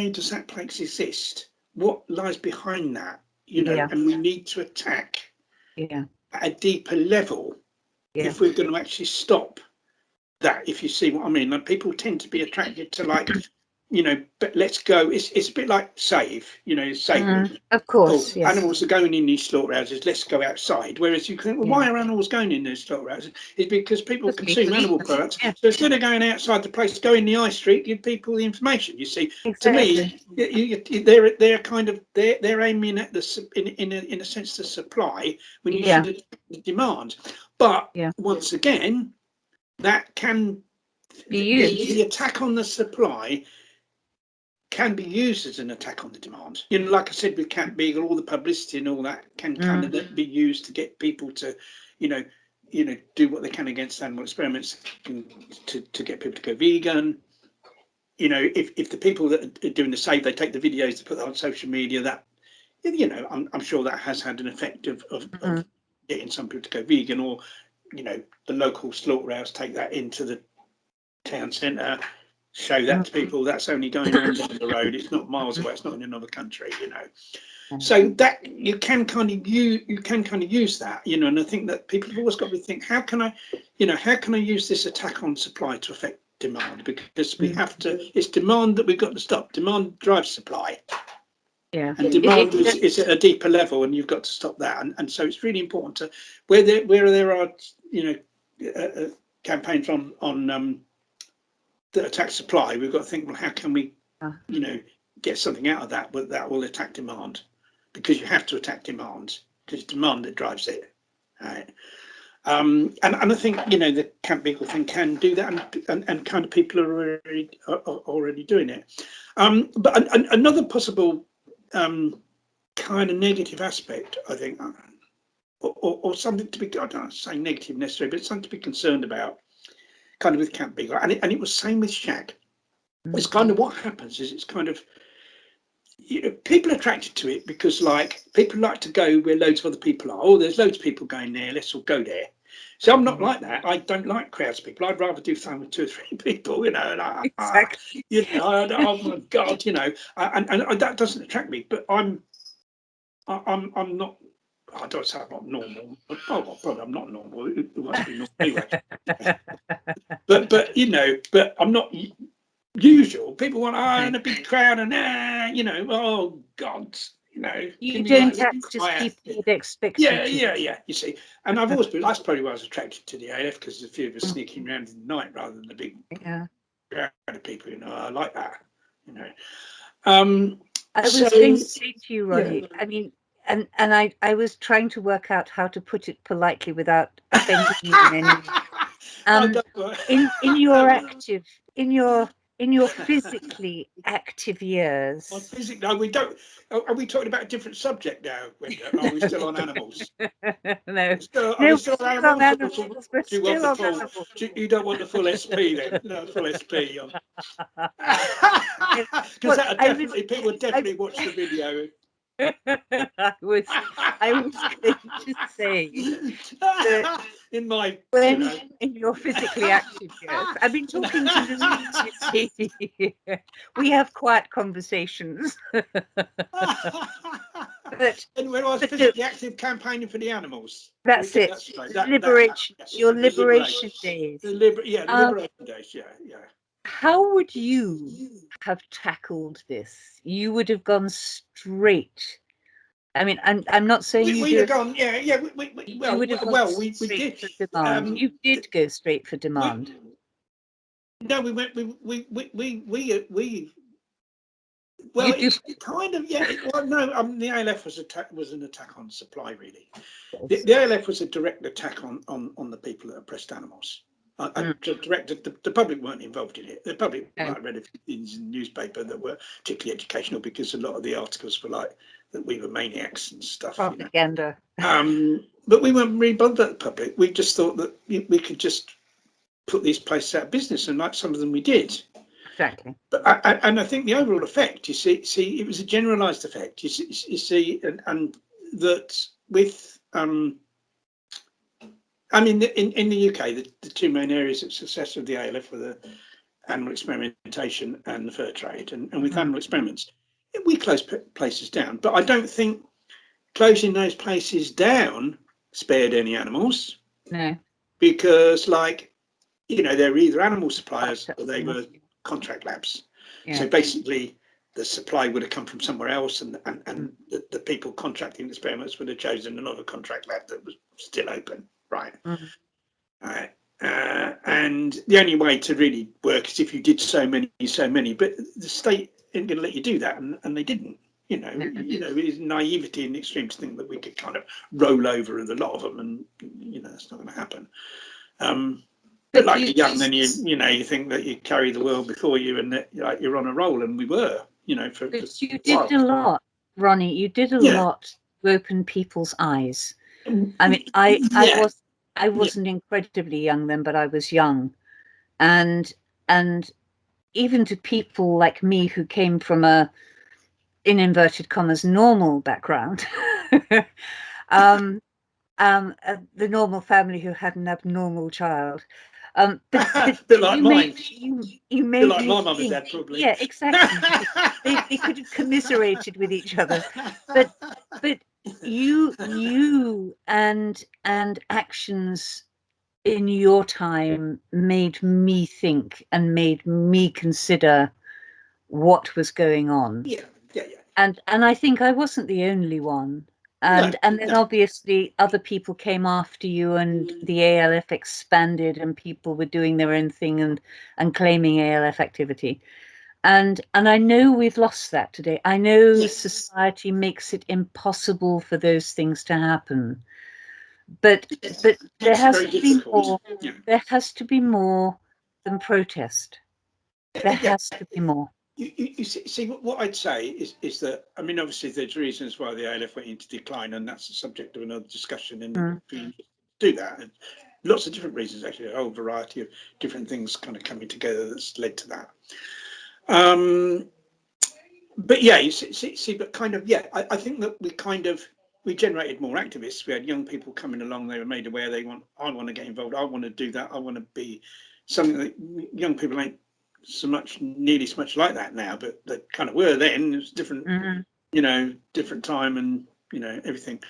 does that place exist? What lies behind that? And we need to attack at a deeper level if we're going to actually stop that, if you see what I mean. Like, people tend to be attracted to, like, but let's go. It's a bit like save, of course, yes. Animals are going in these slaughterhouses, let's go outside. Whereas you think, well, why are animals going in these slaughterhouses? It's because people consume animal products. Yeah. So instead of going outside the place, go in the high street, give people the information. You see, exactly. To me, they're kind of they're aiming at the in a sense the supply when you should the demand. But once again, that can be used. The attack on the supply can be used as an attack on the demand. Like I said with Camp Beagle, all the publicity and all that can kind of be used to get people to, do what they can against animal experiments, to get people to go vegan. If the people that are doing the save, they take the videos to put that on social media, that, I'm sure that has had an effect of getting some people to go vegan, or, the local slaughterhouse take that into the town centre, show that to people. That's only going on down the road. It's not miles away. It's not in another country, So that you can kind of use that, and I think that people have always got to think, how can I use this attack on supply to affect demand? Because we have to. It's demand that we've got to stop. Demand drives supply. Yeah. And demand is at a deeper level, and you've got to stop that. And so it's really important to where there are campaigns on that attack supply, we've got to think, well, how can we, get something out of that, but that will attack demand, because you have to attack demand, because it's demand that drives it, right? And I think the Camp Beagle thing can do that, and kind of people are already doing it. But another possible kind of negative aspect, I think, or something to be, I don't say negative necessarily, but something to be concerned about, kind of with Camp Beagle, and it was same with Shag. It's kind of what happens is it's kind of, people are attracted to it because, like, people like to go where loads of other people are. Oh, there's loads of people going there, let's all go there. So I'm not like that. I don't like crowds of people. I'd rather do something with 2 or 3 people, and exactly. Oh my God, and that doesn't attract me. But I'm not. I don't say I'm not normal. Oh, probably I'm not normal. It must be normal anyway. but I'm not usual. People want, in a big crowd, and oh God, you don't have to keep it expected. Yeah. You see, and I've always been. That's probably why I was attracted to the ALF, because there's a few of us sneaking around in the night rather than the big crowd of people. I like that. I was going to say to you, Ronnie. I mean. And I was trying to work out how to put it politely without offending you in any way. In your physically active years. No, we don't. Are we talking about a different subject now, Wenda? Are we still on animals? No. Are we still on animals? You don't want the full SP then? No, full SP. Because people would definitely watch the video. I was going to say that in your physically active years, I've been talking to Louise, you see. We have quiet conversations. And when I was physically active campaigning for the animals. That's it. Liberation. Your liberation days. Liberation days. Yeah. How would you have tackled this? You would have gone straight. I mean, I'm not saying we'd have gone. We did. For demand. You did go straight for demand. No, we went. Well, it's kind of the ALF was an attack on supply, really. The ALF was a direct attack on the people that oppressed animals. The public weren't involved in it. The public read a few things in the newspaper that were particularly educational, because a lot of the articles were like that we were maniacs and stuff. Propaganda. But we weren't really bothered about the public. We just thought that we could just put these places out of business, and like some of them we did. Exactly. But I think the overall effect, you see, it was a generalised effect. You see, and that with I mean, in the UK, the 2 main areas of success of the ALF were the animal experimentation and the fur trade. And with animal experiments, we closed places down. But I don't think closing those places down spared any animals. No. because, like, they were either animal suppliers or they were contract labs. Yeah. So basically, the supply would have come from somewhere else, and the people contracting experiments would have chosen another contract lab that was still open, right? Right. And the only way to really work is if you did so many, but the state isn't going to let you do that, and they didn't. It is naivety in the extreme to think that we could kind of roll over with a lot of them, and that's not going to happen. But like you're young, then you think that you carry the world before you, and that you're on a roll, and we were, for. But you did a lot, Ronnie. You did a lot to open people's eyes. I mean, I wasn't incredibly young then, but I was young, and even to people like me who came from a, in inverted commas, normal background, the normal family who had an abnormal child. But bit like mine. You made like me my mum and think, dad, probably. Yeah, exactly. they could have commiserated with each other, but you and actions in your time made me think and made me consider what was going on. Yeah. And I think I wasn't the only one. And then obviously other people came after you, and the ALF expanded, and people were doing their own thing and claiming ALF activity. And I know we've lost that today. I know society makes it impossible for those things to happen. But there has to be more. There has to be more than protest. There has to be more. You see, what I'd say is that, I mean, obviously there's reasons why the ALF went into decline, and that's the subject of another discussion. And do that, and lots of different reasons, actually, a whole variety of different things kind of coming together that's led to that. But yeah, you see, but kind of, I think that we generated more activists. We had young people coming along. They were made aware I want to get involved. I want to do that. I want to be something that young people ain't nearly so much like that now, but they kind of were then. It was different, different time, and everything.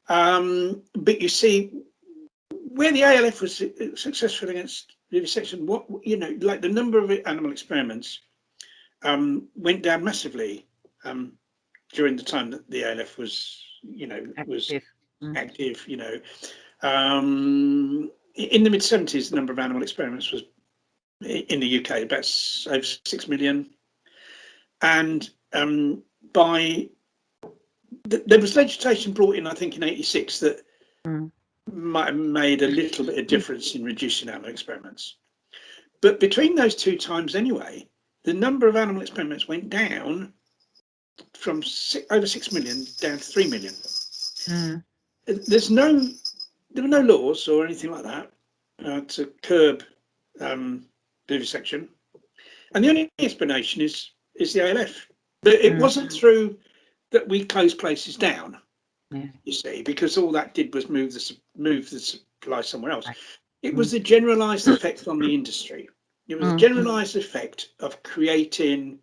But you see, where the ALF was successful against vivisection, like the number of animal experiments went down massively during the time that the ALF was, active. In the mid-70s, the number of animal experiments was, in the UK, about over 6 million, and there was legislation brought in, I think, in '86 that might have made a little bit of difference in reducing animal experiments. But between those two times, anyway, the number of animal experiments went down from over 6 million down to 3 million. There were no laws or anything like that to curb vivisection, and the only explanation is the ALF. But it wasn't through that we closed places down, you see, because all that did was move the supply somewhere else. It was the generalised effect on the industry. It was a generalised effect of creating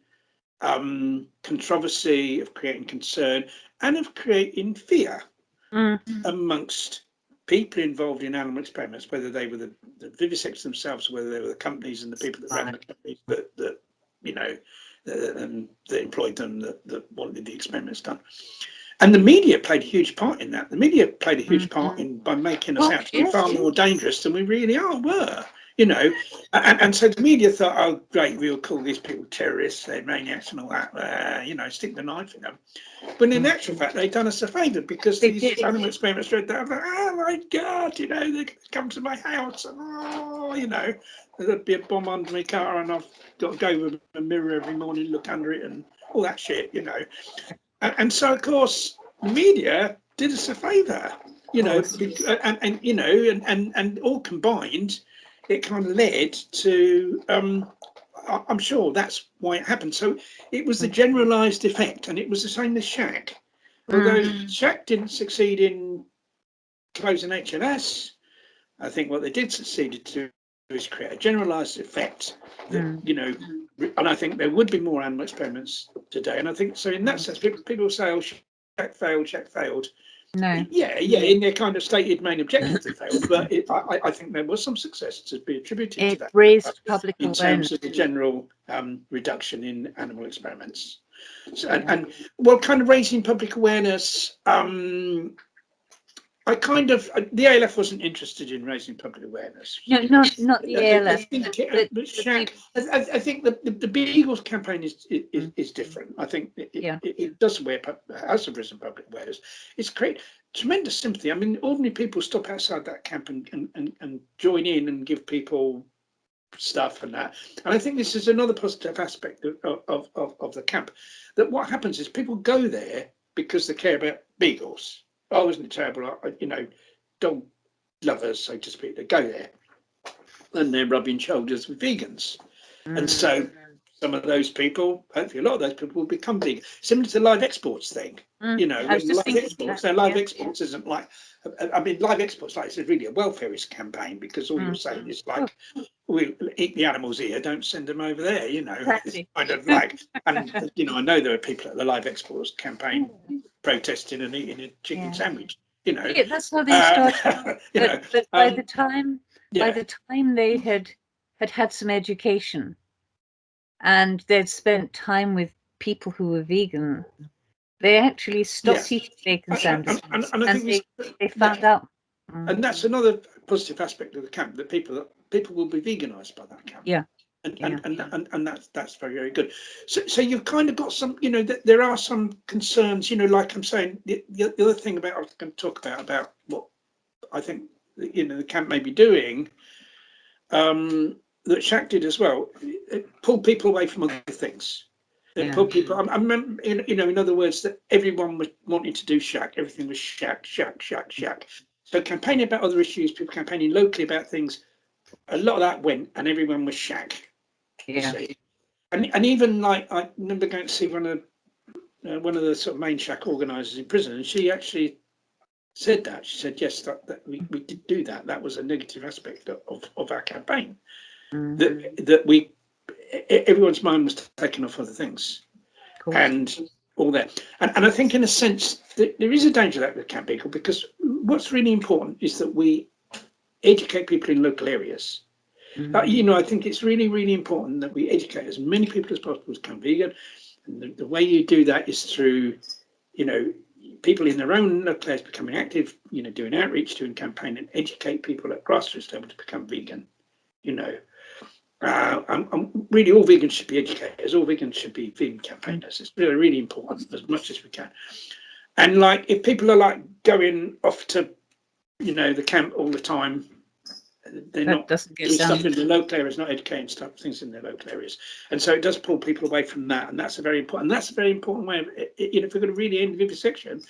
controversy, of creating concern, and of creating fear amongst people involved in animal experiments, whether they were the vivisectors themselves, or whether they were the companies and the people that ran the companies that employed them, that wanted the experiments done. And the media played a huge part in that. The media played a huge part by making us out to be far more dangerous than we really were. And so the media thought, oh, great, we'll call these people terrorists, they're maniacs and all that, stick the knife in them. But in actual fact, they've done us a favour, because these animal experiments read that, oh my God, they could come to my house, and there'd be a bomb under my car, and I've got to go with a mirror every morning, look under it, and all that shit, And so, of course, the media did us a favour, and all combined, it kind of led to, I'm sure that's why it happened. So it was the generalised effect, and it was the same as Shack. Although Shack didn't succeed in closing HLS, I think what they did succeed to is create a generalised effect that, and I think there would be more animal experiments today. And I think, so in that sense, people say, oh, Shack failed. No. Yeah, in their kind of stated main objectives, it failed, but I think there was some success to be attributed to that. Raised public in awareness. terms of the general reduction in animal experiments. So, and well, kind of raising public awareness. The ALF wasn't interested in raising public awareness. No, not the ALF. I think the Beagles campaign is different. I think it does has risen public awareness. It's created tremendous sympathy. I mean, ordinary people stop outside that camp and join in and give people stuff and that. And I think this is another positive aspect of the camp. That what happens is people go there because they care about beagles. Oh, isn't it terrible? Dog lovers, so to speak, that go there and they're rubbing shoulders with vegans. And so some of those people, hopefully a lot of those people, will become vegan. Similar to the live exports thing. Live exports isn't like, I mean, live exports, like, it's really a welfareist campaign, because all you're saying is like, we'll eat the animals here, don't send them over there, Exactly. It's kind of like, and I know there are people at the live exports campaign protesting and eating a chicken sandwich, that's how they started. But by the time they had some education and they'd spent time with people who were vegan, they actually stopped eating bacon sandwiches, and I think they found out. And that's another positive aspect of the camp, that people will be veganized by that camp. And that's very, very good. So you've kind of got some, there are some concerns, like I'm saying, the other thing I was going to talk about what I think the camp may be doing, that Shaq did as well. It pulled people away from other things. It pulled people. I remember, in other words, that everyone was wanting to do Shaq. Everything was Shaq. So campaigning about other issues, people campaigning locally about things, a lot of that went, and everyone was Shaq. See? And even like, I remember going to see one of the sort of main Shaq organisers in prison, and she actually said that. She said, yes, that we did do that. That was a negative aspect of our campaign. That everyone's mind was taken off other things, and all that. And I think, in a sense, there is a danger of that with Camp Beagle, because what's really important is that we educate people in local areas. I think it's really, really important that we educate as many people as possible to become vegan. And the way you do that is through, people in their own local areas becoming active, doing outreach, doing campaign, and educate people at grassroots level to become vegan. Really, all vegans should be educators. All vegans should be vegan campaigners. It's really, really important, as much as we can. And like, if people are like going off to, the camp all the time, they're not doing stuff in the local areas, not educating things in their local areas, and so it does pull people away from that. And that's a very important. Way of, if we're going to really end vivisection,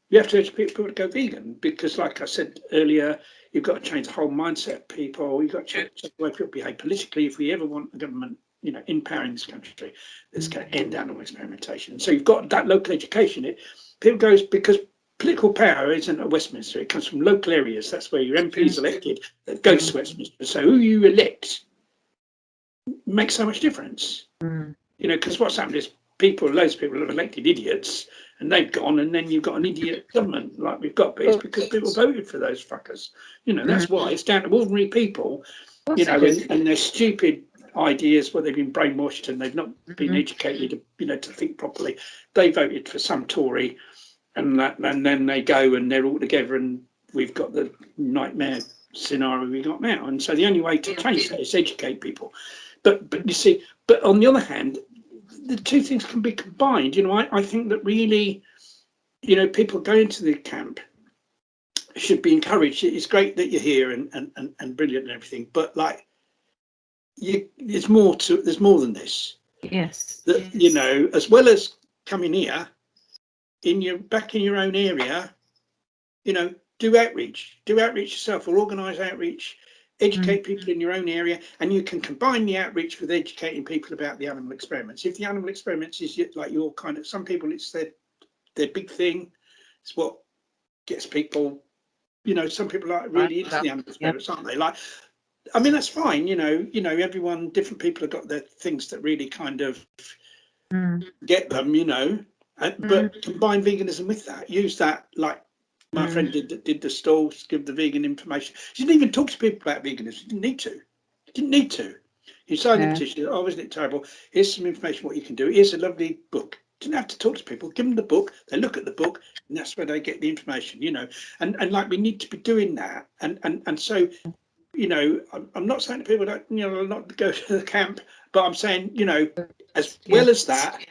you have to educate people to go vegan, because, like I said earlier, you've got to change the whole mindset of people. You've got to change the way people behave politically. If we ever want the government, in power in this country, it's going to end animal experimentation. So you've got that local education. People goes, because political power isn't at Westminster. It comes from local areas. That's where your MP is elected. That goes to Westminster. So who you elect makes so much difference. Because what's happened is loads of people have elected idiots, and they've gone, and then you've got an idiot government like we've got. But it's because people voted for those fuckers. That's why. It's down to ordinary people, and their stupid ideas, where they've been brainwashed and they've not been educated, to think properly. They voted for some Tory, and then they go and they're all together, and we've got the nightmare scenario we got now. And so the only way to change that is educate people. But you see, but on the other hand, the two things can be combined. I think that really, people going to the camp should be encouraged. It's great that you're here and brilliant and everything, but like, there's more than this. Yes. As well as coming here, back in your own area, do outreach yourself, or organise outreach. Educate people in your own area, and you can combine the outreach with educating people about the animal experiments. If the animal experiments is like your kind of, some people it's their big thing, it's what gets people, some people are really into the animal experiments, aren't they? Like, I mean, that's fine, everyone, different people have got their things that really kind of get them, but combine veganism with that, use that, like, My friend did the stalls, give the vegan information. She didn't even talk to people about veganism. She didn't need to. He signed the petition. Oh, isn't it terrible? Here's some information what you can do. Here's a lovely book. Didn't have to talk to people. Give them the book. They look at the book, and that's where they get the information. And like we need to be doing that. And so, I'm not saying to people that not go to the camp, but I'm saying as well as that,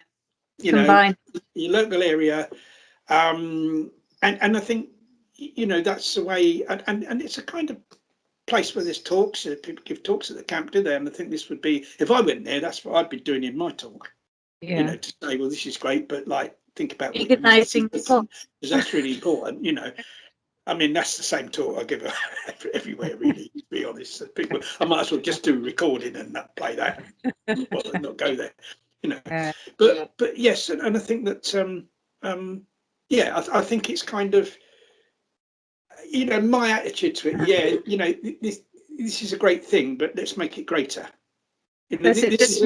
Combine. your local area, and I think that's the way, and it's a kind of place where there's talks. People give talks at the camp, do they? And I think this would be, if I went there, that's what I'd be doing in my talk. To say, well, this is great, but like think about veganizing people, because that's really important. I mean, that's the same talk I give everywhere, really. To be honest, people, I might as well just do a recording and not play that, not go there. But yes, and I think that I think it's kind of my attitude to it. This is a great thing, but let's make it greater. This is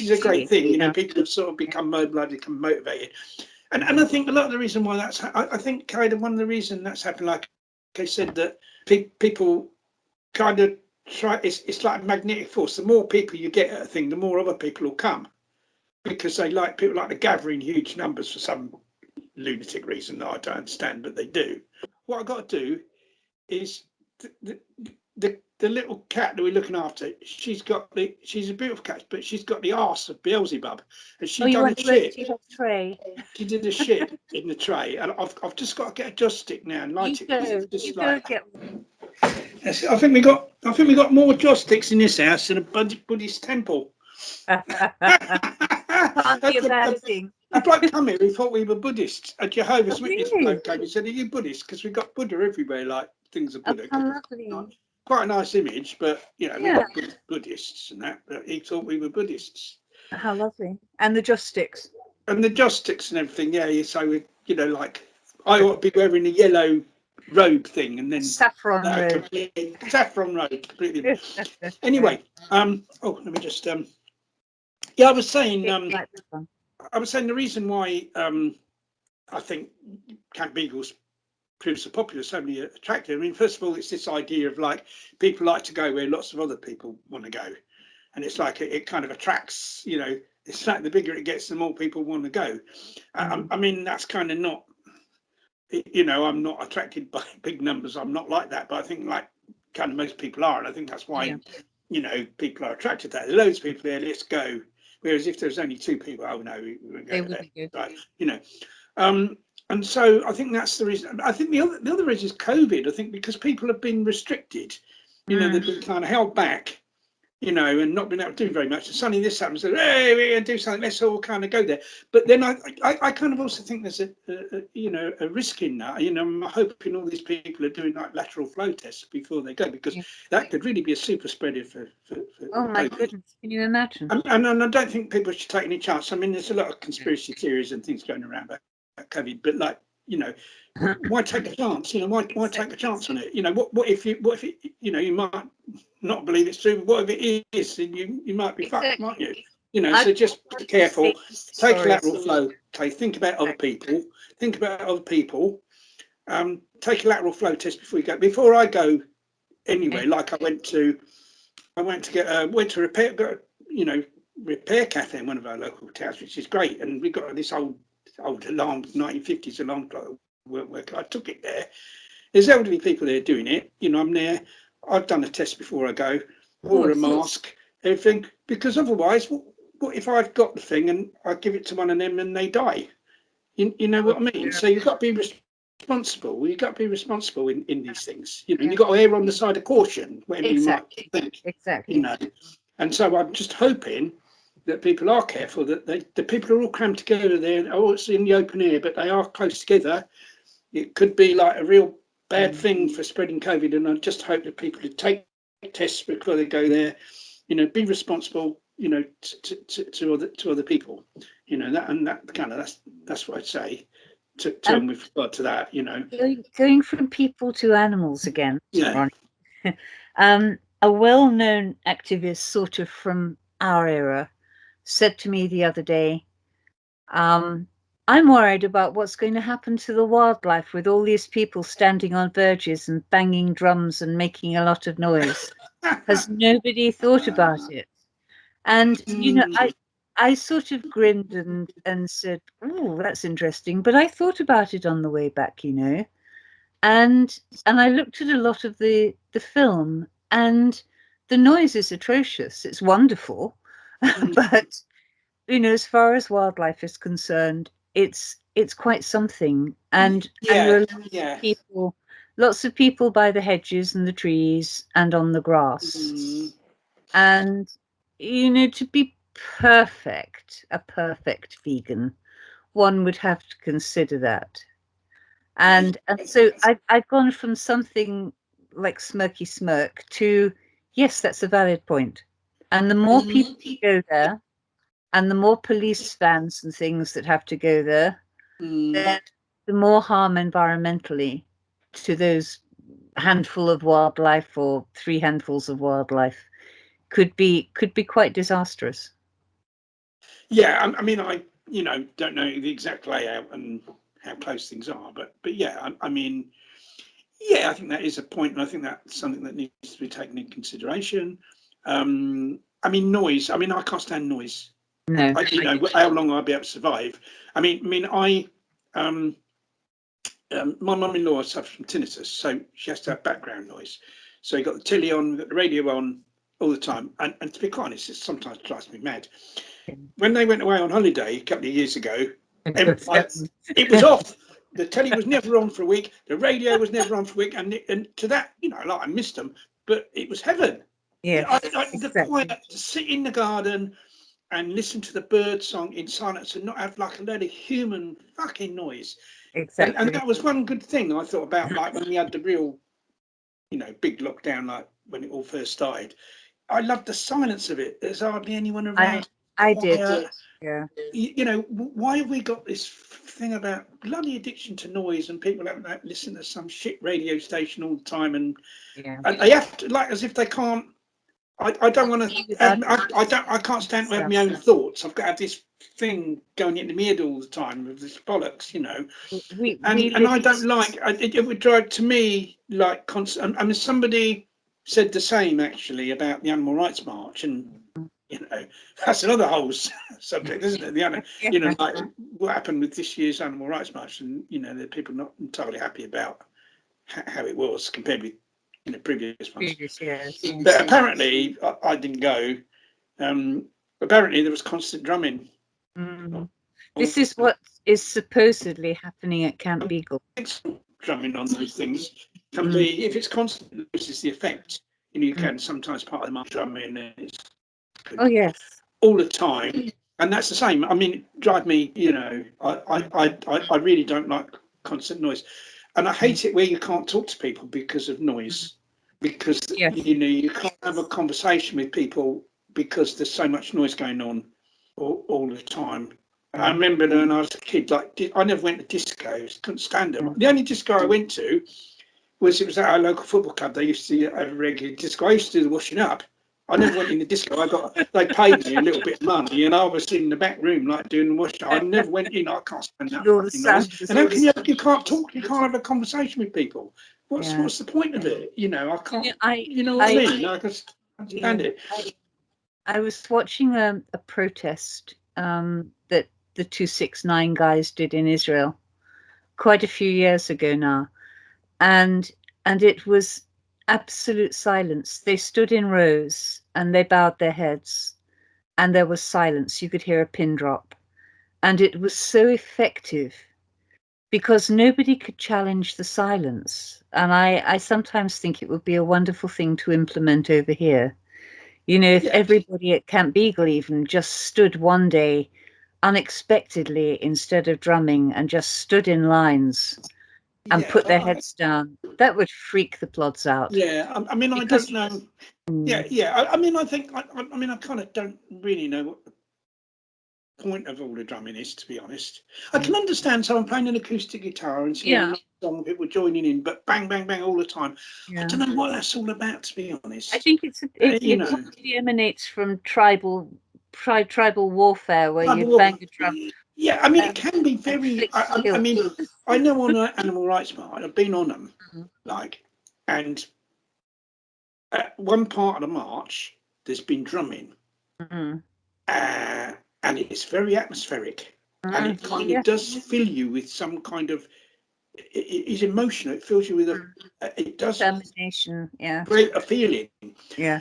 a great thing. People have sort of become mobilised, become motivated, and I think a lot of the reason why that's I think kind of one of the reasons that's happened, like I said, that people kind of try. It's like a magnetic force. The more people you get at a thing, the more other people will come, because people like to gather in huge numbers for some lunatic reason that I don't understand, but they do. What I've got to do is the little cat that we're looking after. She's a beautiful cat, but she's got the arse of Beelzebub, and she done a shit. She did a shit in the tray, and I've just got to get a joystick now and light it. I think we got more joysticks in this house than a Buddhist temple. Can't be a bad thing. A bloke come here, he thought we were Buddhists. A Jehovah's Witness bloke came and said, "Are you Buddhist?" Because we've got Buddha everywhere, like things of Buddha. Quite a nice image, but we're not Buddhists and that. But he thought we were Buddhists. How lovely! And the joysticks. And the joysticks and everything. Yeah. So we, like I ought to be wearing a yellow robe thing, and then saffron robe. Saffron robe, completely. Anyway, let me just I was saying the reason why I think Camp Beagles proves so popular, so many attractive. I mean, first of all, it's this idea of like people like to go where lots of other people want to go, and it's like it kind of attracts. It's like the bigger it gets, the more people want to go. I mean, that's kind of not. I'm not attracted by big numbers. I'm not like that, but I think like kind of most people are, and I think that's why people are attracted to that. There's loads of people there. Let's go. Whereas if there's only two people, oh no, we won't go there. Right? And so I think that's the reason. I think the other reason is COVID. I think because people have been restricted, they've been kind of held back, and not been able to do very much. And suddenly this happens, so, hey, we're going to do something. Let's all kind of go there. But then I kind of also think there's a risk in that. I'm hoping all these people are doing like lateral flow tests before they go, because that could really be a super spreader for oh my COVID. Goodness, can you imagine? And I don't think people should take any chance. I mean, there's a lot of conspiracy theories and things going around about COVID, but like, why take a chance? Why take a chance on it? What if you might not believe it's true, but what if it is, and you might be fucked, might you? So just be careful, take a lateral flow, think about other people, take a lateral flow test before I go anywhere. Like I went to repair, repair cafe in one of our local towns, which is great, and we got this old alarm, 1950s alarm clock weren't working. I took it there. There's elderly people there doing it. I'm there. I've done a test before I go, wore a mask, everything, because otherwise, what if I've got the thing and I give it to one of them and they die? You know what I mean? So you've got to be responsible. You've got to be responsible in these things. You've got to err on the side of caution, whatever you might think. Exactly. And so I'm just hoping that people are careful, that the people are all crammed together there. It's in the open air, but they are close together. It could be like a real bad thing for spreading COVID, and I just hope that people who take tests before they go there, be responsible, to other people, that's what I'd say to them with regard to that, Going from people to animals again, yeah. Ronnie. A well-known activist, sort of from our era, said to me the other day, I'm worried about what's going to happen to the wildlife with all these people standing on verges and banging drums and making a lot of noise. Has nobody thought about it? And I sort of grinned and said, "Oh, that's interesting." But I thought about it on the way back, and I looked at a lot of the film, and the noise is atrocious. It's wonderful, but as far as wildlife is concerned, it's quite something. And there are lots of people by the hedges and the trees and on the grass. And to be a perfect vegan, one would have to consider that. And so I've gone from something like smirky smirk to, yes, that's a valid point. And the more people go there, and the more police vans and things that have to go there, then the more harm environmentally to those handful of wildlife, or 3 handfuls of wildlife, could be quite disastrous. Yeah, I mean, I don't know the exact layout and how close things are, but yeah, I mean, yeah, I think that is a point, and I think that's something that needs to be taken into consideration. I mean, noise. I mean, I can't stand noise. No, How long I'll be able to survive. I mean, my mum-in-law suffers from tinnitus, so she has to have background noise. So you got the telly on, got the radio on all the time, and to be quite honest, it sometimes drives me mad. When they went away on holiday a couple of years ago, it was off. The telly was never on for a week. The radio was never on for a week, and to that, like, I missed them, but it was heaven. Yeah, the quiet, to sit in the garden and listen to the bird song in silence and not have like a load of human fucking noise. exactly. And that was one good thing I thought about, like when we had the real, big lockdown, like when it all first started. I loved the silence of it. There's hardly anyone around. I did. Yeah. Why have we got this thing about bloody addiction to noise, and people having to listen to some shit radio station all the time, and they have to, like, as if they can't. I don't want to. I can't stand to have my own thoughts. I've got to have this thing going into my head all the time with this bollocks, and I don't like. It would drive to me like constant. I mean, somebody said the same actually about the Animal Rights March, and that's another whole subject, isn't it? The other, like what happened with this year's Animal Rights March, and the people not entirely happy about how it was compared with previous ones. But apparently, I didn't go. Apparently, there was constant drumming. This is what is supposedly happening at Camp Beagle. Drumming on those things can be, if it's constant, this is the effect. You can sometimes part of the march drumming. It's all the time, and that's the same. I mean, drive me. I really don't like constant noise, and I hate it where you can't talk to people because of noise. Because you can't have a conversation with people because there's so much noise going on all the time. I remember when I was a kid, like, I never went to discos, couldn't stand them. The only disco I went to was at our local football club. They used to have a regular disco. I used to do the washing up. I never went in the disco. They paid me a little bit of money, and I was in the back room, like, doing the washing up. I never went in. I can't stand that fucking noise. And how can you can't talk? You can't have a conversation with people. What's the point of it? I can't. You know what I mean? I can't understand it. I was watching a protest that the 269 guys did in Israel quite a few years ago now, and it was absolute silence. They stood in rows and they bowed their heads, and there was silence. You could hear a pin drop, and it was so effective because nobody could challenge the silence. And I sometimes think it would be a wonderful thing to implement over here. If everybody at Camp Beagle even just stood one day unexpectedly, instead of drumming, and just stood in lines and put their heads down, that would freak the plods out. I mean, I don't know. I mean, I think, I mean, I kind of don't really know what the point of all the drumming is, to be honest. I can understand someone playing an acoustic guitar and singing a song, people joining in, but bang, bang, bang all the time. I don't know what that's all about, to be honest. I think it probably emanates from tribal warfare, where you bang a drum Yeah, I mean, it can be very. I mean, I know on Animal Rights March, I've been on them, like, and at one part of the march, there's been drumming, and it's very atmospheric, and it kind of does fill you with some kind of. It is emotional. It fills you with a. It does. Determination. Yeah. Create a feeling. Yeah.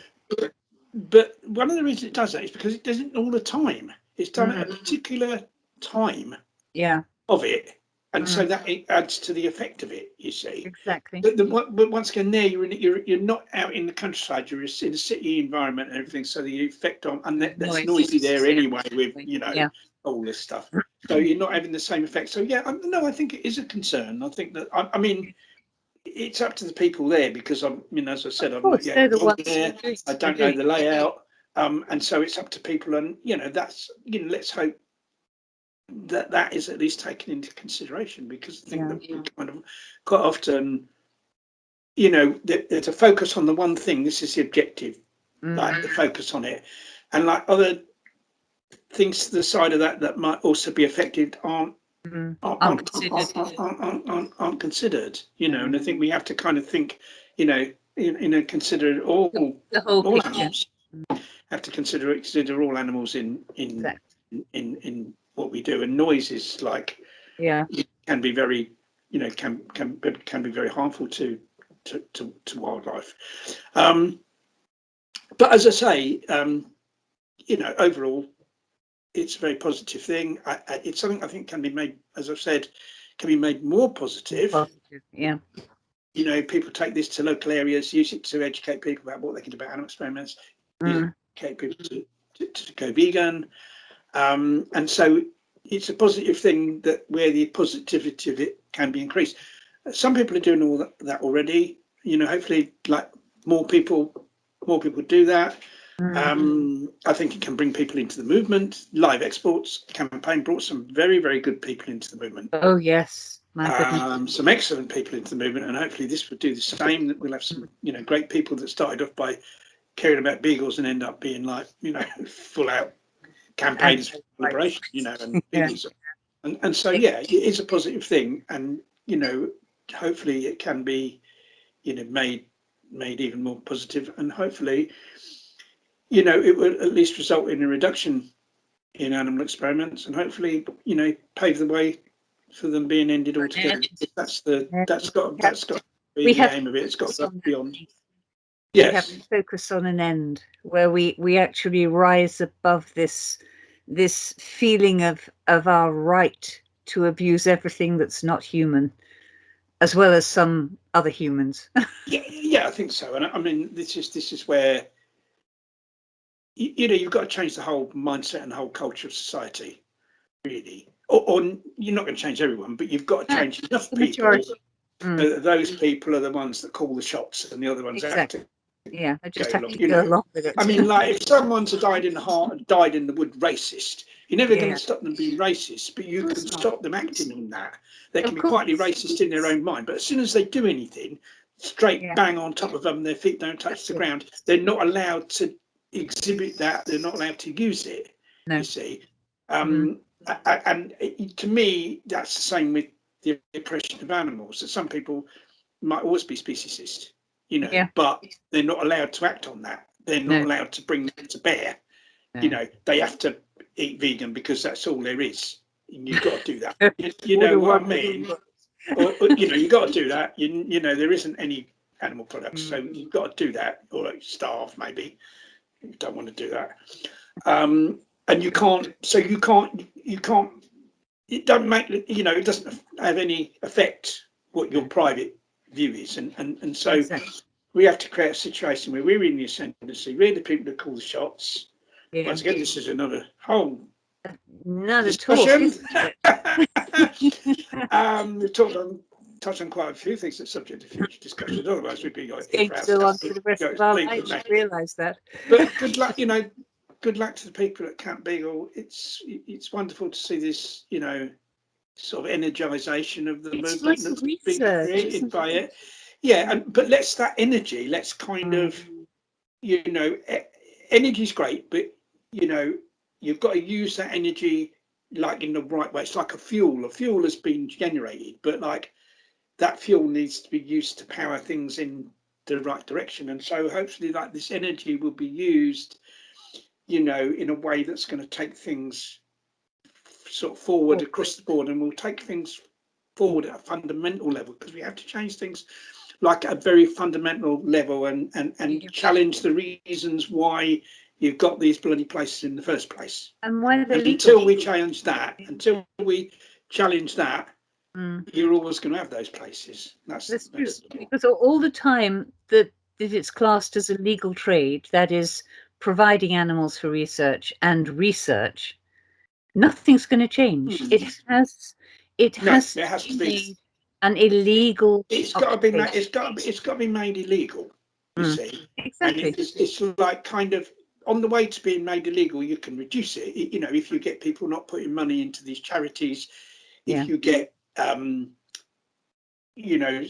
But one of the reasons it does that is because it doesn't all the time. It's done at a particular time. Yeah. Of it, and so that it adds to the effect of it. You see, exactly. But once again, there you're not out in the countryside. You're in a city environment and everything. So the effect on and that's noisy there anyway with all this stuff. So you're not having the same effect. So yeah, no, I think it is a concern. I think that I mean. It's up to the people there because I mean, as I said, I'm not yet there. I don't know the layout, and so it's up to people. And that's let's hope that is at least taken into consideration because I think that we kind of quite often, there's a focus on the one thing. This is the objective, like the focus on it, and like other things to the side of that might also be affected aren't considered, and I think we have to kind of think, consider all animals. Have to consider all animals in what we do, and noise is like can be very can be very harmful to wildlife. But as I say, overall. It's a very positive thing. It's something I think can be made, as I've said, can be made more positive. Yeah. People take this to local areas, use it to educate people about what they can do about animal experiments, educate people to go vegan. And so it's a positive thing that where the positivity of it can be increased. Some people are doing all that already. Hopefully, like more people do that. I think it can bring people into the movement. Live Exports campaign brought some very, very good people into the movement. Oh yes, my goodness. Some excellent people into the movement, and hopefully this would do the same. That we'll have some, great people that started off by caring about beagles and end up being like, full out campaigners for liberation, and beagles. And so it is a positive thing, and hopefully it can be, made even more positive, and hopefully. It would at least result in a reduction in animal experiments, and hopefully, pave the way for them being ended altogether. That's got to be the aim of it. It's got to go beyond. Yes. We have to focus on an end where we actually rise above this feeling of our right to abuse everything that's not human, as well as some other humans. I think so. And I mean, this is where. You've got to change the whole mindset and the whole culture of society, really. Or you're not going to change everyone, but you've got to change enough people. Those people are the ones that call the shots, and the other ones have to. Yeah, I just have to go along with it. I mean, like if someone's died in the heart, died in the wood, racist, you're never going to stop them being racist, but you can stop them acting on that. They can be quietly racist in their own mind, but as soon as they do anything, straight bang on top of them, their feet don't touch the ground. They're not allowed to exhibit that. They're not allowed to use it. You see, and to me, that's the same with the oppression of animals. That some people might always be speciesist, but they're not allowed to act on that. They're not allowed to bring that to bear. They have to eat vegan because that's all there is. And you've got to do that. You know what I mean? Or you've got to do that. There isn't any animal products, so you've got to do that, or starve maybe. You don't want to do that, and you can't. So you can't. It don't make. It doesn't have any effect what your private view is, and so we have to create a situation where we're in the ascendancy. We're the people that call the shots. Once again, this is another whole discussion. We've touched on quite a few things that subject to future discussions. Otherwise, we'd be like still on for the rest of our lives. I realise that. But good luck, good luck to the people at Camp Beagle. It's wonderful to see this, sort of energisation of the movement that's being created by it. Yeah, but that energy. Let's kind of, energy is great, but you've got to use that energy like in the right way. It's like a fuel. A fuel has been generated, but like that fuel needs to be used to power things in the right direction. And so hopefully like this energy will be used, you know, in a way that's going to take things sort of forward across the board, and will take things forward at a fundamental level, because we have to change things like at a very fundamental level, and challenge the reasons why you've got these bloody places in the first place. And why they're legal. Until we challenge that, you're always going to have those places. That's true. Because all the time that it's classed as a legal trade, that is providing animals for research, nothing's going to change. It has to be an illegal. It's got to be made. It's got to be made illegal. You see, exactly. And it's like kind of on the way to being made illegal. You can reduce it. You know, if you get people not putting money into these charities, if you get you know,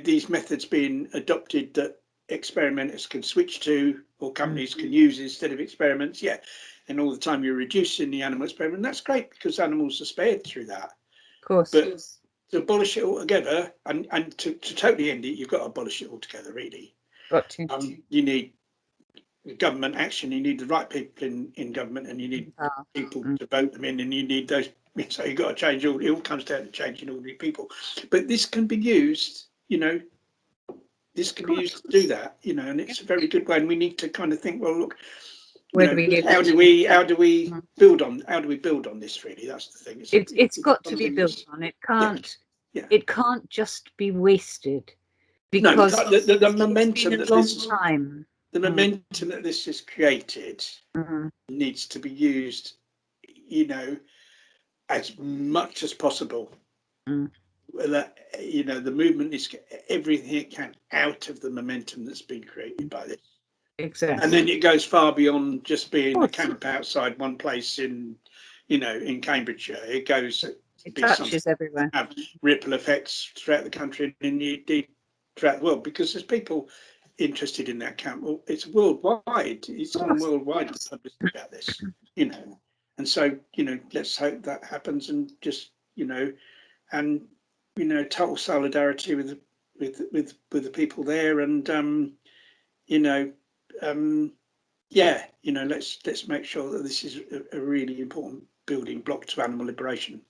these methods being adopted that experimenters can switch to, or companies can use instead of experiments. And all the time you're reducing the animal experiment. That's great, because animals are spared through that. Of course. But to abolish it altogether, and to totally end it, you've got to abolish it altogether, really. Got to. You need government action, you need the right people in government, and you need people to vote them in, and you need those. So you've got to change it all comes down to changing ordinary people. But this can be used, you know, to do that, you know, and it's a very good way. And we need to kind of think, well, look, how do we build on this, really? That's the thing. It's got to be built on. It can't just be wasted, because the momentum it's been a long time. The momentum that this has created needs to be used, you know, as much as possible. That, you know, the movement is everything it can out of the momentum that's been created by this. Exactly. And then it goes far beyond just being a camp outside one place in, you know, in Cambridgeshire. It goes. It touches everywhere. Have ripple effects throughout the country and indeed throughout the world, because there's people interested in that camp. Well, it's worldwide. It's gone worldwide about this, you know. And so, you know, let's hope that happens, and just, you know, and, you know, total solidarity with the people there, and you know, you know, let's make sure that this is a really important building block to animal liberation.